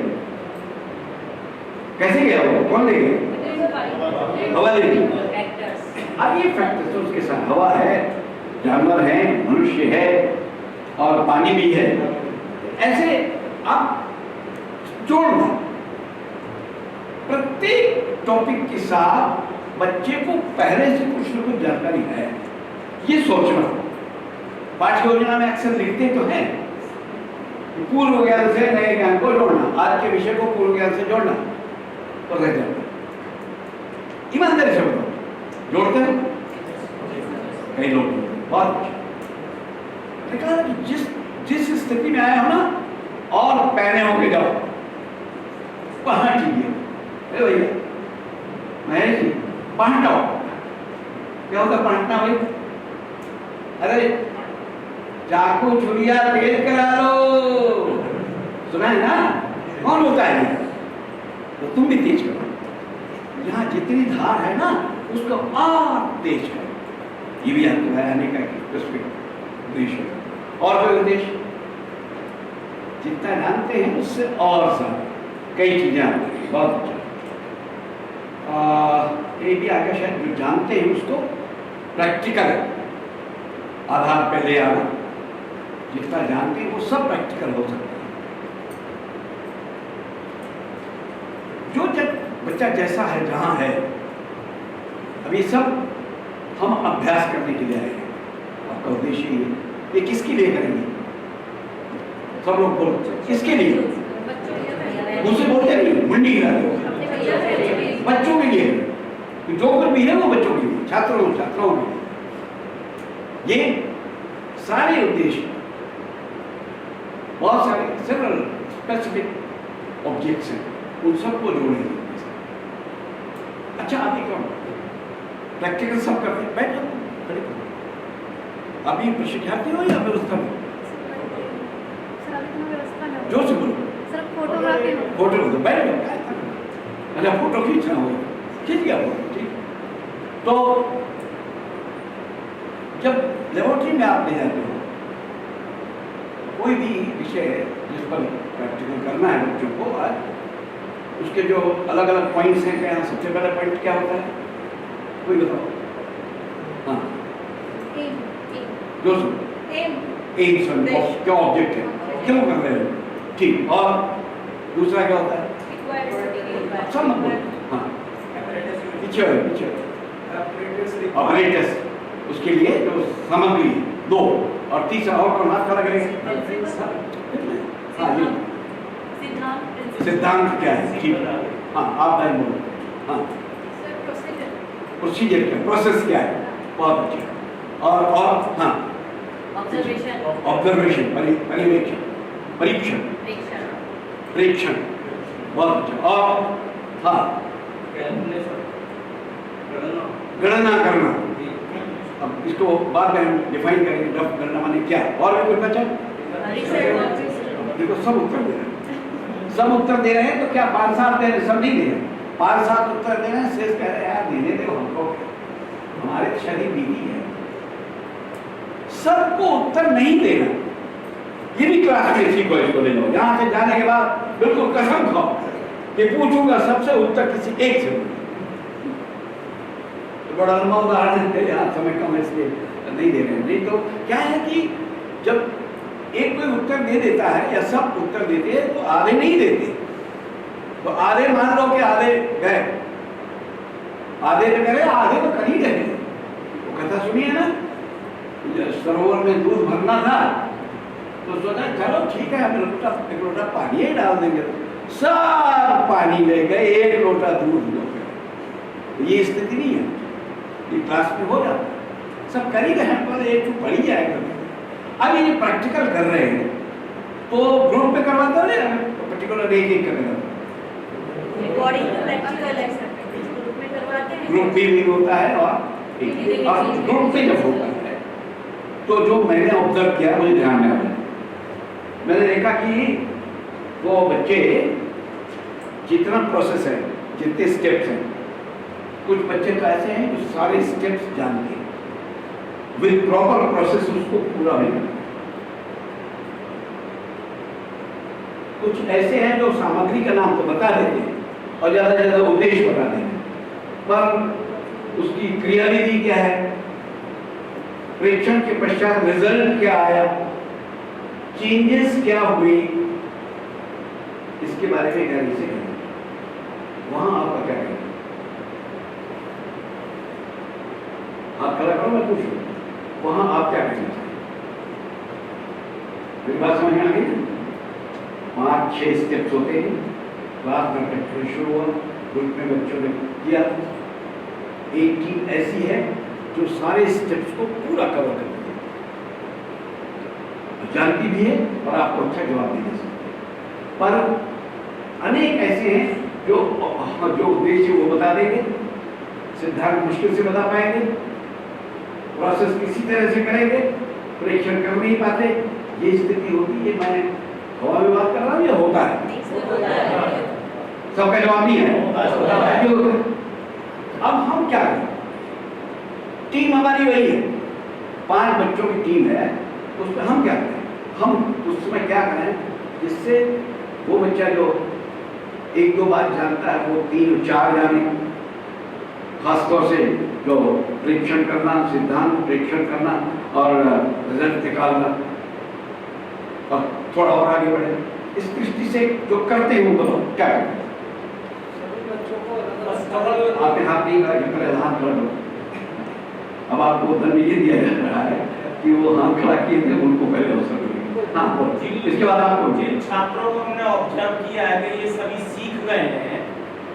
कैसे गया वो? कौन ले गया? हवा ले गई। अब ये फैक्टर्स तो उसके साथ हवा है, जानवर है, मनुष्य है और पानी भी है, ऐसे आप जोड़ना। प्रत्येक टॉपिक के साथ बच्चे को पहले से कुछ न कुछ जानकारी है, ये सोचना। पाठ्य योजना में अक्सर लिखते तो हैं पूर्व ज्ञान से नए ज्ञान को जोड़ना, आज के विषय को पूर्व ज्ञान से जोड़ना, तो रह जाता। ईमानदारी से बताओ, जोड़ते हो? कई लोग बहुत अच्छा। जिस स्थिति में आए हो ना, और पहने होके जाओ वहां ठीक है भैया, महेश जी पहटाओ। क्या होता पहटना भाई? अरे चाकू छुरिया तेज करा लो, सुना है ना? कौन होता है? तो तुम भी तेज करो, यहाँ जितनी धार है ना उसको और तेज करो। ये भी आपको बताने का उद्देश्य है। और कोई उद्देश्य? जितना जानते हैं उससे और ज्यादा कई चीजें आती हैं, बहुत अच्छा। ये भी आगे शायद जो जानते हैं उसको प्रैक्टिकल आधार पर ले आना। जितना जानते हैं वो सब प्रैक्टिकल हो सकता है। जो जब बच्चा जैसा है जहाँ है, अब ये सब हम अभ्यास करने के लिए आए हैं। आपका उद्देश्य ये किसके लिए करेंगे? सब लोग बोलो किसके लिए? मुझसे बोलते नहीं, मंडी गिरा दो। बच्चों के लिए, जो कुछ भी है वो बच्चों के लिए, छात्रों के लिए। ये सारे उद्देश्य, बहुत सारे सेवरल स्पेसिफिक ऑब्जेक्ट्स हैं, उन सबको जोड़ेंगे। अच्छा अभी कौन प्रैक्टिकल सब करते हैं? बैठ जाओ, खड़े करो। अभी प्रशिक्षार्थी हो या व्यवस्था में? जोर से बोलो। फोटोग्राफी फोटो तो बैठ जाओ। अच्छा फोटो खींचना हो, खींच गया फोटो, ठीक। तो जब लेबोरेटरी में आप ले जाते हो कोई भी विषय जिस पर प्रैक्टिकल करना है बच्चों को, आज उसके जो अलग अलग पॉइंट्स हैं, क्या सबसे पहला पॉइंट क्या होता है? कोई बताओ। हाँ जो एम क्या ऑब्जेक्ट है, क्यों कर रहे हैं, ठीक। और दूसरा क्या होता है? सब हाँ पीछे ऑपरेटर्स, उसके लिए जो सामग्री दो। और तीसरा और कौन हाथ खड़ा करेगा? हाँ जी सिद्धांत सिद्धांत क्या है, ठीक है। हाँ आप बहन बोलो। हाँ सर प्रोसीजर प्रोसीजर क्या, प्रोसेस क्या है, बहुत अच्छा। और हाँ ऑब्जर्वेशन, पर्यवेक्षण, परीक्षण, प्रेक्षण, बहुत अच्छा। और हाँ गणना करना, अब इसको बाद में हम डिफाइन करेंगे, रफ गणना माने क्या। और भी कुछ बचा? देखो सब उत्तर दे रहे हैं, सब उत्तर दे रहे हैं, तो क्या 5-7 दे रहे हैं? सब नहीं दे रहे हैं, 5-7 उत्तर दे रहे हैं, शेष कह रहे हैं यार देने दो हमको, हमारे तो शरीर बीवी है। सबको उत्तर नहीं देना, ये भी क्लास में सीखो, इसको ले लो। यहाँ से जाने के बाद बिल्कुल कसम खाओ कि पूछूंगा सबसे उत्तर किसी एक से। तो बड़ा लंबा उदाहरण है, यहाँ समय कम इसलिए नहीं दे रहे हैं। नहीं तो क्या है कि जब एक कोई उत्तर दे देता है या सब उत्तर देते हैं तो आधे नहीं देते, तो आधे मान लो कि आधे गए, आधे तो गए, आधे तो कर ही रहे। वो कथा सुनिए ना, सरोवर में दूध भरना था तो सोचा चलो ठीक है हम एक लोटा पानी ही डाल देंगे, सब पानी ले गए, 1 लोटा दूध लो गए। ये स्थिति नहीं है, ये क्लास में हो जाता, सब कर ही रहे हैं, पर एक पढ़ ही जाएगा। अब ये प्रैक्टिकल कर रहे हैं तो ग्रुप पे करवाते हो ना, पर्टिकुलर एक करेगा, ग्रुप भी होता है और ग्रुप पे जब होता है तो जो मैंने ऑब्जर्व किया मुझे ध्यान में आया, मैंने देखा कि वो बच्चे जितना प्रोसेस है, जितने स्टेप्स हैं, कुछ बच्चे तो ऐसे हैं जो सारे स्टेप्स जानते हैं, विद प्रॉपर प्रोसेस उसको पूरा भी करते हैं। कुछ ऐसे हैं जो सामग्री का नाम तो बता देते हैं और ज्यादा से ज्यादा उद्देश्य बता देते हैं, पर उसकी क्रियाविधि क्या है, प्रेक्षण के पश्चात रिजल्ट क्या आया, चेंजेस क्या हुई, इसके बारे में गहराई से करें। वहां आपका क्या करें, आप खड़ा करो, मैं पूछूं, वहां आप क्या करना चाहिए? मेरी बात समझ में आ गई? 5-6 स्टेप्स होते हैं, क्लास में प्रैक्टिस शुरू हुआ, ग्रुप में बच्चों ने किया, एक टीम ऐसी है जो सारे स्टेप्स को पूरा कवर करती है, जानती भी है और आपको अच्छा जवाब भी दे सकती है। पर अनेक ऐसे हैं जो उद्देश्य वो बता देंगे, सिद्धांत मुश्किल से बता पाएंगे, प्रोसेस किसी तरह से करेंगे, प्रेक्षण कर नहीं पाते, ये स्थिति होती है। मैं हवा में बात कर रहा हूँ या होता है? सबका जवाब नहीं है। अब हम क्या करें, टीम हमारी वही है, 5 बच्चों की टीम है, तो उसमें हम क्या करें, हम उस समय क्या करें जिससे वो बच्चा जो 1-2 बात जानता है वो 3-4 जाने, खासतौर से जो प्रेक्षण करना, सिद्धांत प्रेक्षण करना और रिजल्ट निकालना, और थोड़ा और आगे बढ़े। इस दृष्टि से जो करते हैं वो बताओ क्या करें। आपने हाथ नहीं कहा कि पहले हाथ खड़ा लो, अब आपको उधर ये दिया जा रहा है कि वो हाथ खड़ा किए थे उनको पहले अवसर मिलेगा। हाँ, इसके बाद आपको जिन छात्रों को हमने ऑब्जर्व किया है कि ये सभी सीख गए हैं,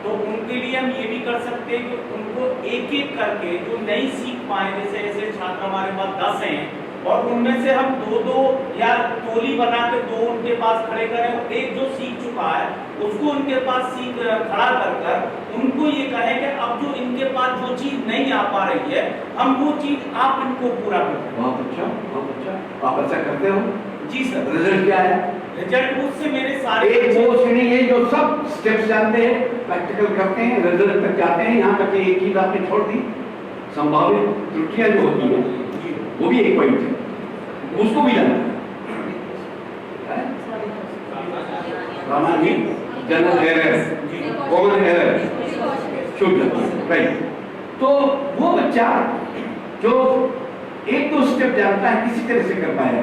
तो उनके लिए हम ये भी कर सकते हैं कि उनको एक एक करके जो नहीं सीख पाए, जैसे ऐसे छात्र हमारे पास 10 हैं और उनमें से हम 2-2 या टोली बना के 2 उनके पास खड़े करें, एक जो सीख चुका है उसको उनके पास खड़ा कर उनको ये कहें कि अब जो इनके पास जो चीज नहीं आ पा रही है, हम वो चीज आप इनको पूरा करें। बहुत अच्छा, बहुत अच्छा। आप ऐसा करते हो? जी सर। रिजल्ट क्या है? रिजल्ट उससे मेरे सारे एक वो श्रेणी है जो सब स्टेप्स जानते हैं, प्रैक्टिकल करते हैं, रिजल्ट तक जाते हैं। यहाँ तक एक चीज आपने छोड़ दी, संभावित त्रुटियां जो होती है वो भी एक पॉइंट है, उसको भी जानते हैं। जनरल एरर, कॉमन एरर, शुद्ध, राइट। तो वो बच्चा जो 1-2 स्टेप जानता है, किसी तरह से कर पाया,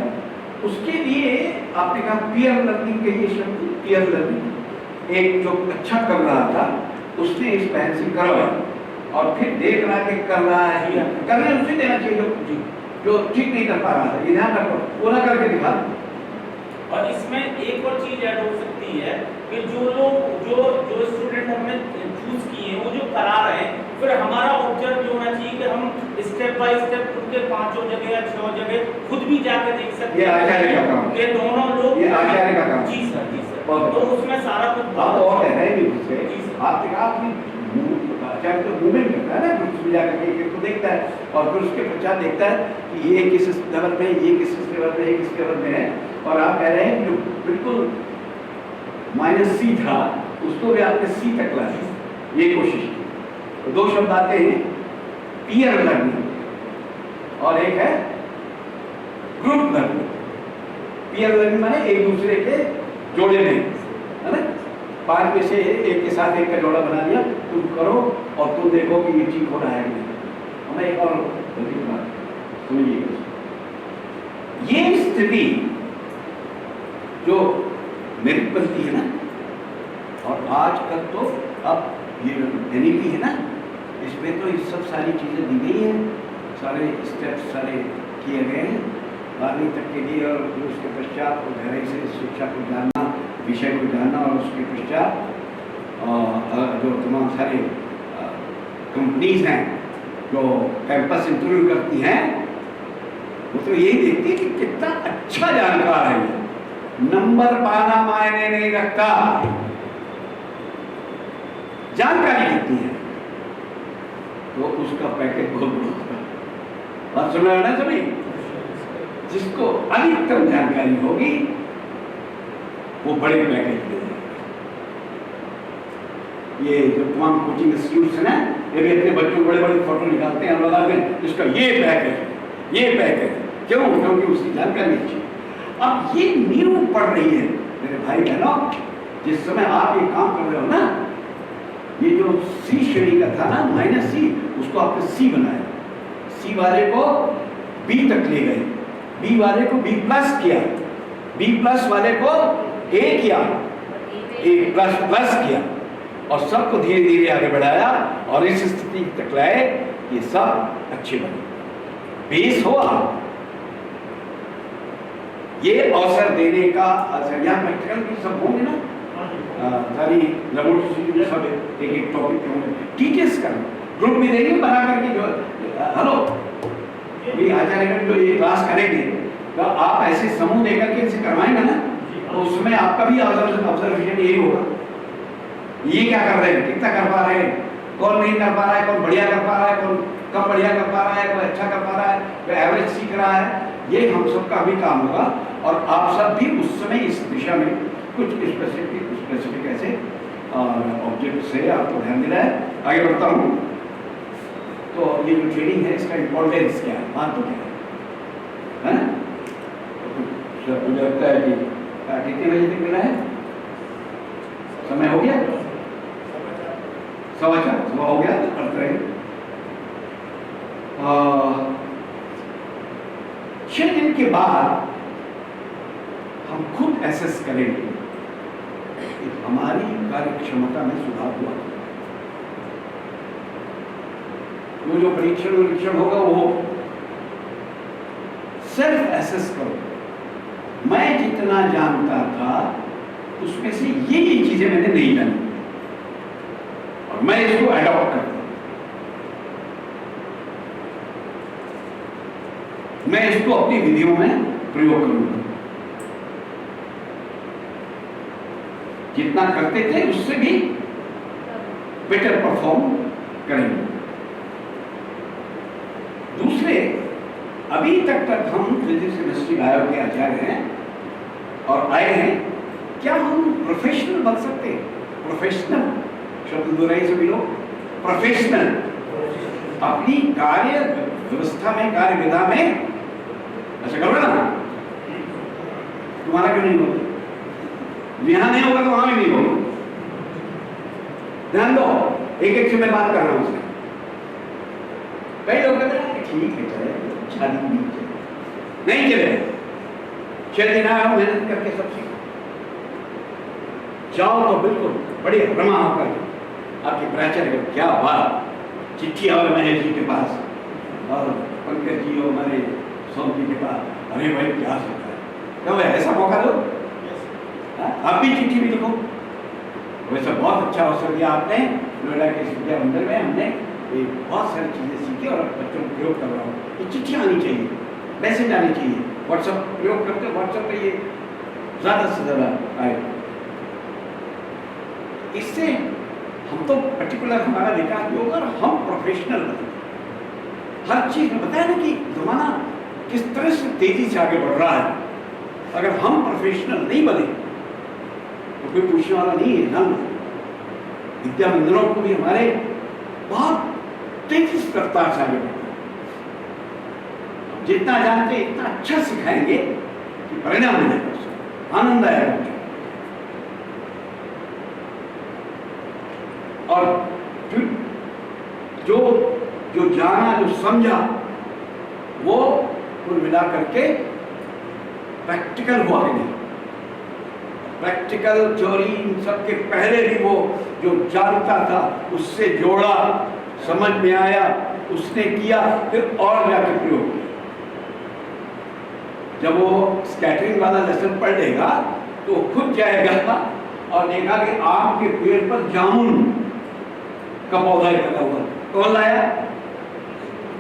उसके लिए आपने कहा पीयर लर्निंग के लिए शब्द, पीयर लर्निंग। एक जो अच्छा कर रहा था उसने इस बहन से करवाया और फिर देख रहा कि कर रहा है, करने उसे देना चाहिए जो ठीक नहीं कर पा रहा था, ये ध्यान रखो, वो ना करके दिखा। और इसमें एक और चीज ऐड हो सकती होती है कि जो लोग जो स्टूडेंट हमने चूज किए हैं वो जो करा रहे हैं, फिर हमारा ऑब्जर्व ये होना चाहिए कि हम स्टेप बाय स्टेप उनके 5 जगह या 6 जगह खुद भी जाकर देख सकते ये आचार्य का काम कि दोनों लोग, ये आचार्य का काम। जी सर, जी सर। बहुत तो उसमें सारा कुछ आप और कह रहे हैं कि जी सर। आपने आचार्य तो मूवमेंट करता है ना, ग्रुप्स में जाकर के एक को देखता है और फिर उसके पश्चात देखता है कि ये किस लेवल में है, ये किस लेवल में है, किस लेवल में है। और आप कह रहे हैं कि जो बिल्कुल -C था उसको भी आपने C तक ला दिया, ये कोशिश की। तो 2 शब्द आते हैं, पीयर लर्निंग और एक है ग्रुप लर्निंग। पीयर लर्निंग माने एक दूसरे के जोड़े में, है ना, 5 में से एक के साथ एक का जोड़ा बना दिया, तुम करो और तुम देखो कि ये ठीक हो रहा है नहीं। हमें एक और सुनिए, ये स्थिति जो मेरी बनती है ना, और आजकल तो अब ये NEP है ना, इसमें तो ये सब सारी चीज़ें दी गई हैं, सारे स्टेप्स सारे किए गए हैं 12वीं तक के लिए, और फिर उसके पश्चात को गहराई से शिक्षा को जानना, विषय को जानना, और उसके पश्चात जो तमाम सारे कंपनीज हैं जो कैंपस इंटरव्यू करती हैं, वो तो यही देखती है कि कितना अच्छा जानकार है ये, नंबर पाना मायने नहीं रखता, जानकारी कितनी है, तो उसका पैकेज बहुत बड़ा। और सुना है ना सभी, जिसको अधिकतम जानकारी होगी वो बड़े पैकेज देंगे। ये जो तमाम कोचिंग इंस्टीट्यूट्स हैं ना, ये भी अपने बच्चों को बड़े बड़े फोटो निकालते हैं और लगाते हैं इसका ये पैकेज, ये पैकेज, क्यों? क्योंकि उसकी जानकारी अच्छी। अब ये नींव पड़ रही है मेरे भाई बहनों, जिस समय आप ये काम कर रहे हो ना, ये जो C श्रेणी का था ना, -C, उसको आपने C बनाया, C वाले को B तक ले गए, B वाले को B+ किया, B+ वाले को A किया, A++ किया, और सबको धीरे धीरे आगे बढ़ाया और इस स्थिति तक लाए, ये सब अच्छे बने, बेस हुआ। ये अवसर देने का यहाँ प्रैक्टिकल भी सब होंगे ना, सारी लेबोरेटरी सब एक टॉपिक पे होंगे, टीचर्स का ग्रुप में देंगे बना करके, जो हेलो अभी आचार्य जो ये क्लास करेंगे तो आप ऐसे समूह देकर के इसे करवाएंगे ना, तो उसमें आपका भी ऑब्जर्वेशन यही होगा, ये क्या कर रहे हैं, कितना कर पा रहे हैं, कौन नहीं कर पा रहा है, कौन बढ़िया कर पा रहा है, कौन कम बढ़िया कर पा रहा है, कोई अच्छा कर पा रहा है, कोई एवरेज सीख रहा है, ये हम सबका भी काम होगा। और आप सब भी उस समय इस दिशा में कुछ स्पेसिफिक ऐसे ऑब्जेक्ट से आपको ध्यान देना है। आगे बढ़ता हूँ, तो ये जो ट्रेनिंग है इसका इम्पोर्टेंस क्या है, बात तो क्या है, तो मुझे लगता है कि कितने बजे तक मिला है, समय हो गया, 4:15 हो गया, करते रहे। 6 दिन के बाद हम खुद एसेस करेंगे कि हमारी कार्य क्षमता में सुधार हुआ। वो जो परीक्षण होगा वो सेल्फ एसेस करो। मैं जितना जानता था उसमें से ये चीजें मैंने नहीं जानी और मैं इसको अडॉप्ट करता हूं, मैं इसको अपनी विधियों में प्रयोग करूंगा। जितना करते थे उससे भी बेटर परफॉर्म करेंगे। दूसरे, अभी तक हम फिजिक्स केमिस्ट्री बायो के आचार्य हैं और आए हैं, क्या हम प्रोफेशनल बन सकते हैं? प्रोफेशनल शब्द दोहराई सभी लोग, प्रोफेशनल अपनी कार्य व्यवस्था में, कार्य विधा में। अच्छा करोगे ना, तुम्हारा क्यों नहीं होगा? यहां नहीं होगा तो वहां भी नहीं होगा। ध्यान दो, एक से मैं बात कर रहा हूं उससे। कई लोग कहते हैं ठीक है चले, शादी नहीं चले, 6 दिन आया मेहनत करके सब सीखो, जाओ तो बिल्कुल बड़ी रमा होकर आपकी प्राचार्य क्या बात, चिट्ठी और महेश जी के पास और पंकज जी और हमारे सोम जी के पास, अरे भाई क्या सीखा है, कब ऐसा मौका दो। आप भी चिट्ठी भी लिखो। वैसे बहुत अच्छा अवसर दिया आपने। नोएडा के विद्या मंदिर में हमने ये बहुत सारी चीज़ें सीखी और बच्चों को प्रयोग कर रहा हूँ। ये चिट्ठी आनी चाहिए, मैसेज आनी चाहिए। व्हाट्सएप प्रयोग करते, व्हाट्सएप पे ये ज़्यादा से ज़्यादा आए। इससे हम तो पर्टिकुलर हमारा विकास भी होगा और हम प्रोफेशनल बने। हर चीज़ में बताया ना कि ज़माना किस तरह से तेज़ी से आगे बढ़ रहा है। अगर हम प्रोफेशनल नहीं बने तो कोई पूछने वाला नहीं है ना। विद्या मंदिरों को भी हमारे बहुत तेजी से रफ्तार से आगे बढ़ना। जितना जानते इतना अच्छा सिखाएंगे कि परिणाम मिलेगा, आनंद आएगा। और फिर जो जाना, जो समझा, वो कुल मिला करके प्रैक्टिकल हुआ कि नहीं। प्रैक्टिकल थ्योरी इन सब के पहले भी वो जो जानता था उससे जोड़ा, समझ में आया, उसने किया, फिर और जाके प्रयोग किया। जब वो स्कैटरिंग वाला लेसन पढ़ लेगा तो खुद जाएगा और देखा कि आम के पेड़ पर जामुन का पौधा लगा हुआ, कौन लाया?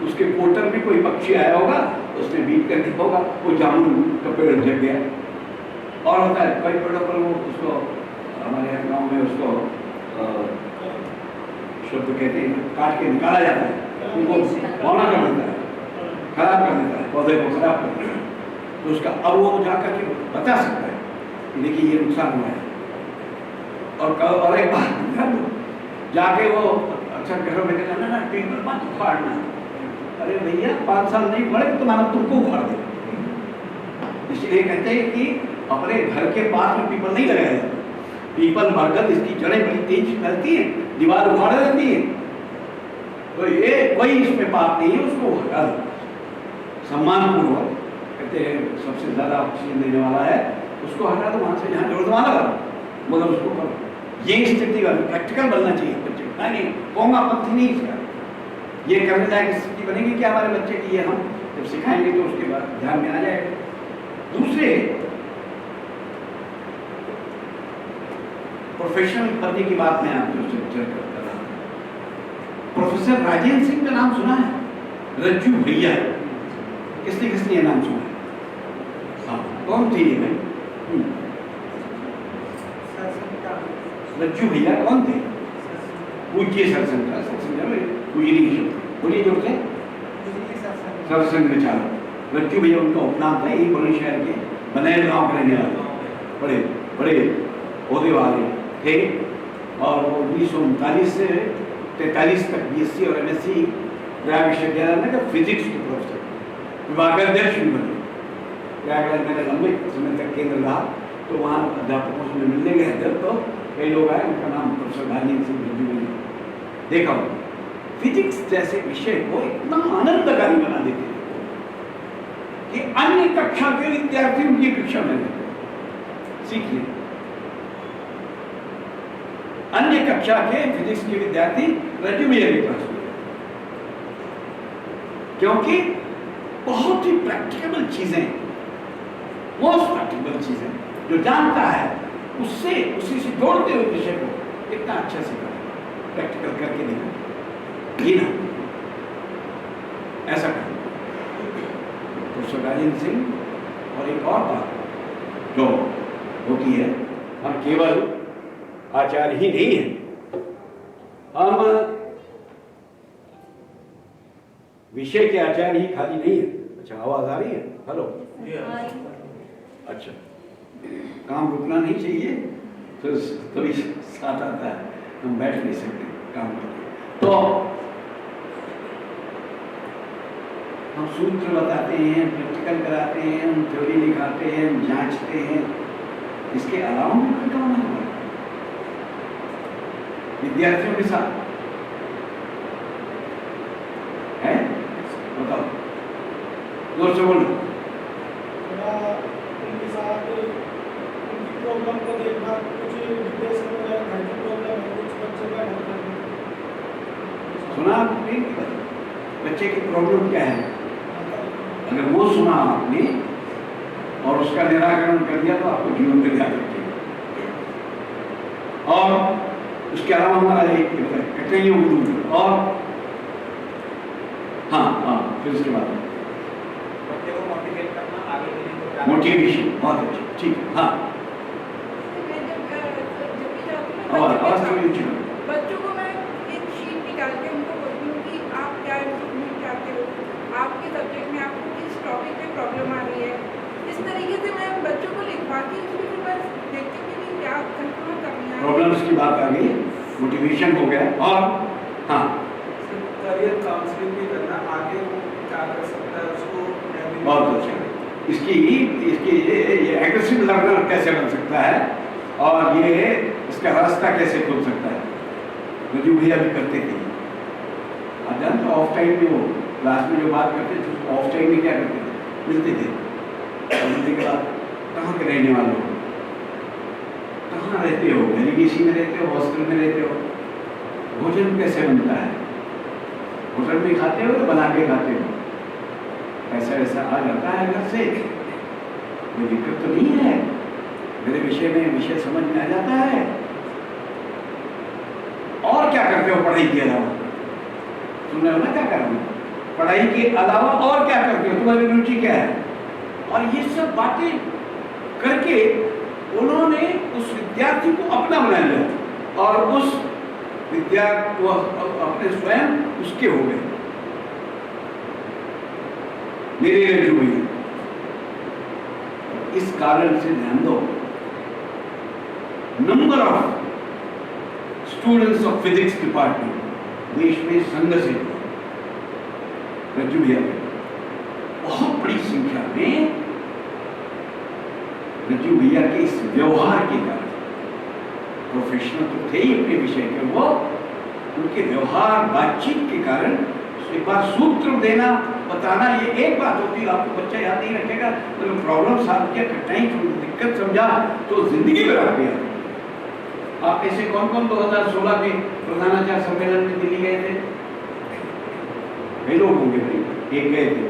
उसके पोर्टर में कोई पक्षी आया होगा, उसने बीट कर दिया होगा, वो जामुन का पेड़ जग गया। और होता है कई पेड़ों पर वो उसको, हमारे यहाँ गाँव में उसको शब्द कहते हैं, काट के निकाला जाता है, उनको मौना कर देता है, खराब कर देता है, पौधे को खराब कर देता है। तो उसका अब वो जाकर के बता सकता है कि देखिए ये नुकसान हुआ है। और एक बात जाके वो अच्छा घरों में कहना ना पेपर मत उखाड़ना। अरे भैया 5 साल नहीं पड़े तुम्हारा तुमको उखाड़ दे। इसलिए कहते हैं कि अपने घर के पास में पीपल नहीं लगाया जाता। पीपल बरगद इसकी जड़ें बड़ी तेज फैलती हैं, दीवार उखाड़ देती है। तो ये कोई इसमें पाप नहीं है, उसको हटा दो सम्मानपूर्वक। कहते हैं सबसे ज्यादा ऑक्सीजन देने वाला है, उसको हटा दो, वहां से यहाँ जोड़ दो, मगर उसको करो। ये स्थिति का प्रैक्टिकल बनना चाहिए बच्चे। नहीं कोंगा पंथी नहीं इसका। ये करने लायक स्थिति बनेगी कि हमारे बच्चे की, ये हम जब सिखाएंगे तो उसके बाद ध्यान में आ जाएगा। दूसरे प्रोफेशनल बनने की बात मैं आपको चर्चा कर रहा हूँ। प्रोफेसर राजेंद्र सिंह का नाम सुना है? रज्जू भैया, किसने किसने ये नाम सुना? हाँ, कौन थे ये? रज्जू भैया कौन थे? पूज्य सरसंघ गुजरी बोलिए जोर से, सरसंघ में चालक रज्जू भैया उनका उपनाम था। यही बड़े शहर के बनैल गांव के रहने वाले बड़े बड़े ओहदे वाले थे। और वो 1939 से 43 तक BSc और MSc प्रयाग विश्वविद्यालय में फिजिक्स के प्रोफेसर, विभागाध्यक्ष भी बने। प्रयागराज मेरा लंबे समय तक केंद्र रहा, तो वहाँ अध्यापकों से मिलने गए जब तो कई लोग आए, उनका नाम प्रोफेसर राजेंद्र सिंह रज्जू ने देखा। फिजिक्स जैसे विषय को इतना आनंदकारी बना देते हैं कि अन्य कक्षा के विद्यार्थी उनकी कक्षा में सीख ले। अन्य कक्षा के फिजिक्स के विद्यार्थी रज्जू भैया के पास, क्योंकि बहुत ही प्रैक्टिकल चीजें, मोस्ट प्रैक्टिकल चीजें जो जानता है उससे उसी से जोड़ते हुए विषय को इतना अच्छा से प्रैक्टिकल करके देखो। ये ना ऐसा कर प्रोफेसर राजेंद्र सिंह। और एक और बात जो होती है, हम केवल आचार्य ही नहीं है, हम विषय के आचार्य ही खाली नहीं है। अच्छा आवाज आ रही है? हेलो, अच्छा काम रुकना नहीं चाहिए, फिर कभी साथ आता है, हम बैठ नहीं सकते काम करते। तो हम सूत्र बताते हैं, प्रैक्टिकल कराते हैं, हम थ्योरी लिखाते हैं, हम जांचते हैं। इसके अलावा हम काम नहीं करते विद्यार्थियों के साथ है। बताओ, जोर से बोलो। उनके साथ उनकी प्रॉब्लम को देखना, कुछ डिप्रेशन वगैरह घर की प्रॉब्लम है, कुछ बच्चे का सुना आपने बच्चे की प्रॉब्लम क्या है? अगर वो सुना आपने और उसका निराकरण कर दिया तो आपको जीवन में याद रखिएगा। और उसके अलावा हमारा एक कहीं उर्दू और हाँ हाँ फिर उसके बाद बच्चे को मोटिवेट करना आगे के लिए तो मोटिवेशन बहुत अच्छा ठीक है हाँ मैं जब भी जाती हूँ और बच्चों के थोड़ी साथ, ऊंची करो। बच्चों को मैं एक शीट निकाल के उनको बोलती हूँ कि आप क्या इम्प्रूवमेंट चाहते हो, आपके सब्जेक्ट में आपको किस टॉपिक पे प्रॉब्लम आ रही है। इस तरीके से मैं बच्चों को लिखवा के उसको फिर बस देखती हूँ कि क्या कंट्रोल करना है। प्रॉब्लम्स की बात आ गई मोटिवेशन हो गया और हाँ करियर काउंसलिंग भी करना, आगे वो क्या कर सकता है उसको बहुत अच्छा इसकी ये एग्रेसिव लर्नर कैसे बन सकता है और ये इसका रास्ता कैसे खुल सकता है। रजू भैया भी करते थे आप जानते हो ऑफ टाइम में वो क्लास में जो बात करते थे ऑफ टाइम में क्या करते थे मिलते थे और मिलने के बाद कहाँ के रहने वाले हो, कहाँ रहते हो, एलिगेसी में रहते हो, हॉस्टल में रहते हो, भोजन कैसे बनता है, होटल में खाते हो या बना के खाते हो, पैसा वैसा आ जाता है घर से, कोई दिक्कत तो नहीं है, मेरे विषय समझ में आ जाता है। और क्या करते हो पढ़ाई के अलावा, सुन रहे हो ना क्या कर रहे हो, पढ़ाई के अलावा और क्या करते हो, तुम्हारी रुचि क्या है। और ये सब बातें करके उन्होंने उस विद्यार्थी को अपना बना लिया और उस विद्यार्थी को अपने स्वयं उसके हो गए। मेरे रजू भैया इस कारण से ध्यान दो, number of students of physics department देश में संघ से रजू भैया बहुत बड़ी संख्या में रजू भैया के इस व्यवहार के कारण, प्रोफेशनल तो थे ही अपने विषय के, वो उनके व्यवहार बातचीत के कारण एक बार सूत्र देना बताना ये एक बात होती है, आपको बच्चा याद नहीं रखेगा तो प्रॉब्लम सॉल्व किया, कठिनाई दिक्कत समझा तो जिंदगी में रख गया। आप ऐसे कौन कौन 2016 के प्रधानाचार्य सम्मेलन में दिल्ली गए थे, कई लोग होंगे भाई, एक गए थे।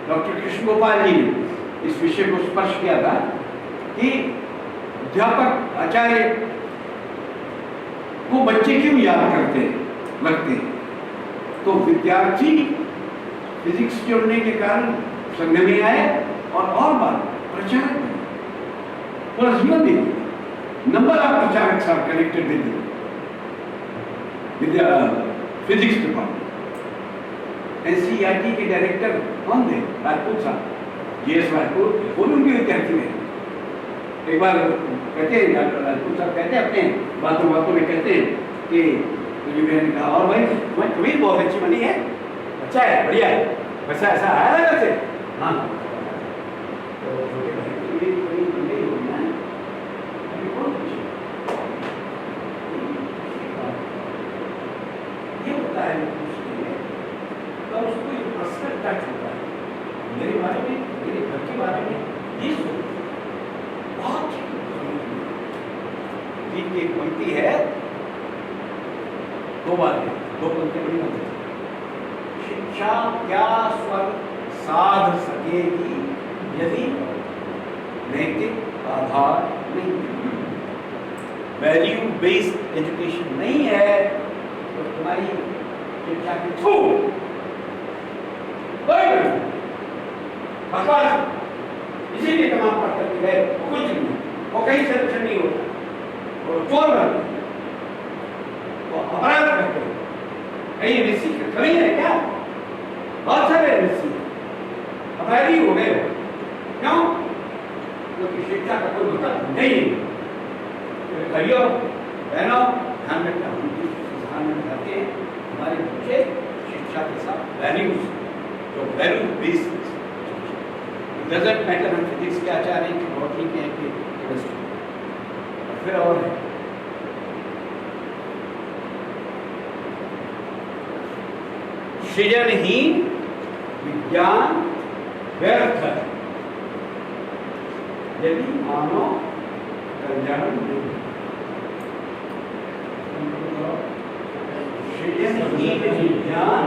डॉक्टर कृष्ण गोपाल जी ने इस विषय को स्पर्श किया था कि अध्यापक आचार्य को बच्चे क्यों याद करते लगते हैं, तो विद्यार्थी फिजिक्स जोड़ने के कारण संघ में आए और बात प्रचारक पूरा जीवन दे नंबर ऑफ प्रचारक साहब कनेक्टेड विद्या फिजिक्स डिपार्टमेंट। एनसीईआरटी के डायरेक्टर कौन थे, राजपूत साहब, जीएस राजपूत, वो भी उनके विद्यार्थी हैं। एक बार कहते हैं राजपूत साहब कहते हैं अपने बातों में कहते हैं कि ने कहा और भाई तुम्हारी कमीज बहुत अच्छी बनी है, अच्छा है, बढ़िया है, वैसा ऐसा आया ना वैसे, हाँ तो छोटे भाई की कमीज बन गई होगी ना, अभी कौन पूछे ये होता है तो उसको एक पर्सनल टच होता है मेरे बारे में, मेरे घर के बारे में, ये बहुत ठीक एक पंक्ति है, दो बातें, दो पंक्ति बड़ी बातें। शिक्षा क्या स्वर्ग साध सकेगी यदि नैतिक आधार नहीं, वैल्यू बेस्ड एजुकेशन नहीं है तो तुम्हारी शिक्षा की थू इसीलिए तमाम पढ़ करके गए, कुछ नहीं, वो कहीं सिलेक्शन नहीं होता, वो चोर बनते, वो अपराध करते, कहीं एमएससी कहीं है क्या, बहुत सारे एमएससी अपराधी हो गए, क्यों? क्योंकि शिक्षा का कोई मतलब नहीं है। भाइयों बहनों ध्यान रखना, ध्यान में रखते हैं हमारे बच्चे शिक्षा के साथ वैल्यूज, जो वैल्यू बेस्ड, डजंट मैटर हम फिजिक्स के आचार्य हैं कि बॉटनी के हैं कि केमिस्ट्री, फिर और है सृजनहीन विज्ञान व्यर्थ है यदि मानव कल्याण नहीं, सृजनहीन विज्ञान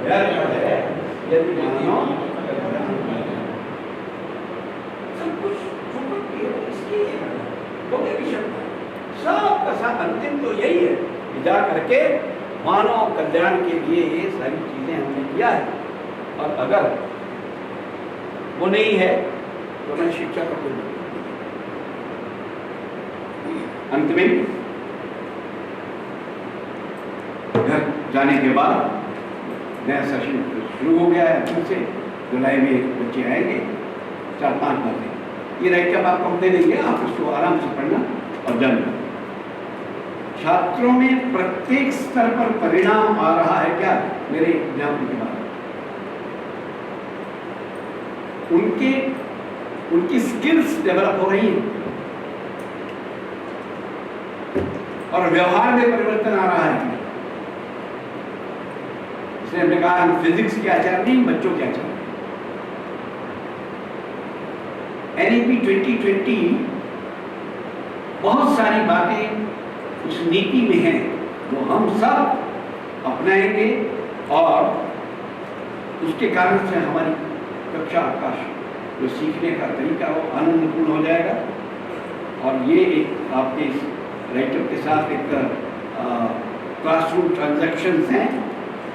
व्यर्थ है यदि मानव कल्याण नहीं। सब कुछ इसकी सब का जिज्ञासा अंतिम तो यही है कि जा करके मानव कल्याण के लिए ये सारी चीजें हमने किया है, और अगर वो नहीं है तो मैं शिक्षा का कोई मतलब नहीं। अंत में घर जाने के बाद नया सेशन शुरू हो गया है, फिर से जुलाई में बच्चे आएंगे 4-5 बजे। ये राइटअप आपको हम दे देंगे, आप उसको आराम से पढ़ना और जानना। छात्रों में प्रत्येक स्तर पर परिणाम आ रहा है क्या? मेरे एग्जाम्पल के बाद उनकी स्किल्स डेवलप हो रही हैं और व्यवहार में परिवर्तन आ रहा है। इसलिए हमने कहा हम फिजिक्स के आचार्य नहीं, बच्चों के आचार्य। NEP 2020 बहुत सारी बातें उस नीति में हैं वो हम सब अपनाएंगे और उसके कारण से हमारी कक्षा अवकाश जो सीखने का तरीका वो आनंदपूर्ण हो जाएगा। और ये एक आपके इस राइटअप के साथ एक क्लासरूम ट्रांजैक्शंस हैं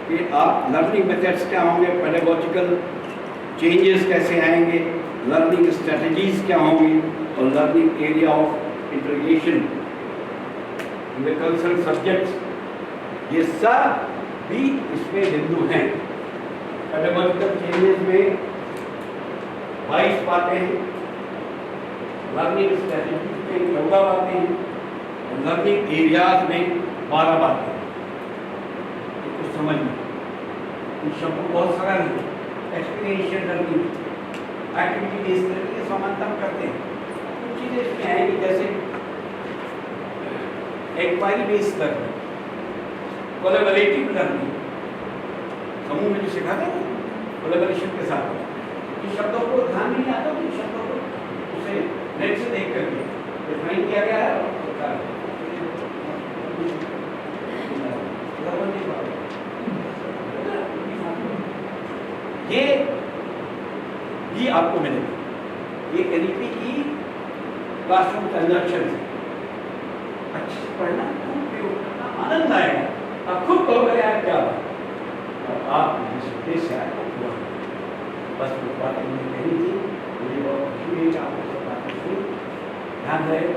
कि आप लर्निंग मेथड्स क्या होंगे, पेडागोजिकल चेंजेस कैसे आएंगे, लर्निंग स्ट्रेटजीज क्या होंगी और learning area of integration in the cultural subjects, ये सब भी इसमें बिंदु हैं। पेडागोजिकल चेंजेस में 22 बातें हैं, लर्निंग स्ट्रेटजीज में 14 बातें हैं और लर्निंग एरियाज में 12 बातें हैं। कुछ समझ में कुछ शब्द बहुत सारा नहीं, experiential learning, activity based learning समानता करते हैं। कुछ चीज़ें इसमें आएंगी जैसे acquiree based learning, collaborative learning, समूह में जो सिखाते हैं कोलैबोरेशन के साथ। इन शब्दों को ध्यान नहीं आता तो इन शब्दों को उसे नेट से देख करके डिफाइन किया गया है और ये भी आपको मिलेगा। ये NEP की क्लासरूम ट्रांजैक्शन है, अच्छे से पढ़ना, प्रयोग करना, आनंद आएगा। आप खुद कहोगे यार क्या और आप जिस उद्देश्य से आए वो बस वो बातें मुझे कहनी थी। मुझे बहुत खुशी हुई कि आपको सब बातें सुनी। ध्यान रहे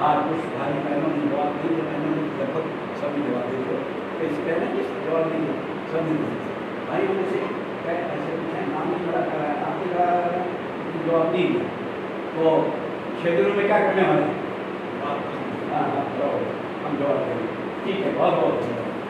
आज कुछ भाई बहनों ने जवाब नहीं दिया, बहनों ने लगभग सभी जवाब दे दिया, इससे पहले जिसने जवाब नहीं दिया सब नहीं भाई होने से ऐसे नाम नहीं खड़ा कर रहा है, आपने कहा जवाब नहीं दिया तो 6 दिनों में क्या करने वाले हैं? हाँ हम जवाब देंगे। ठीक है, बहुत बहुत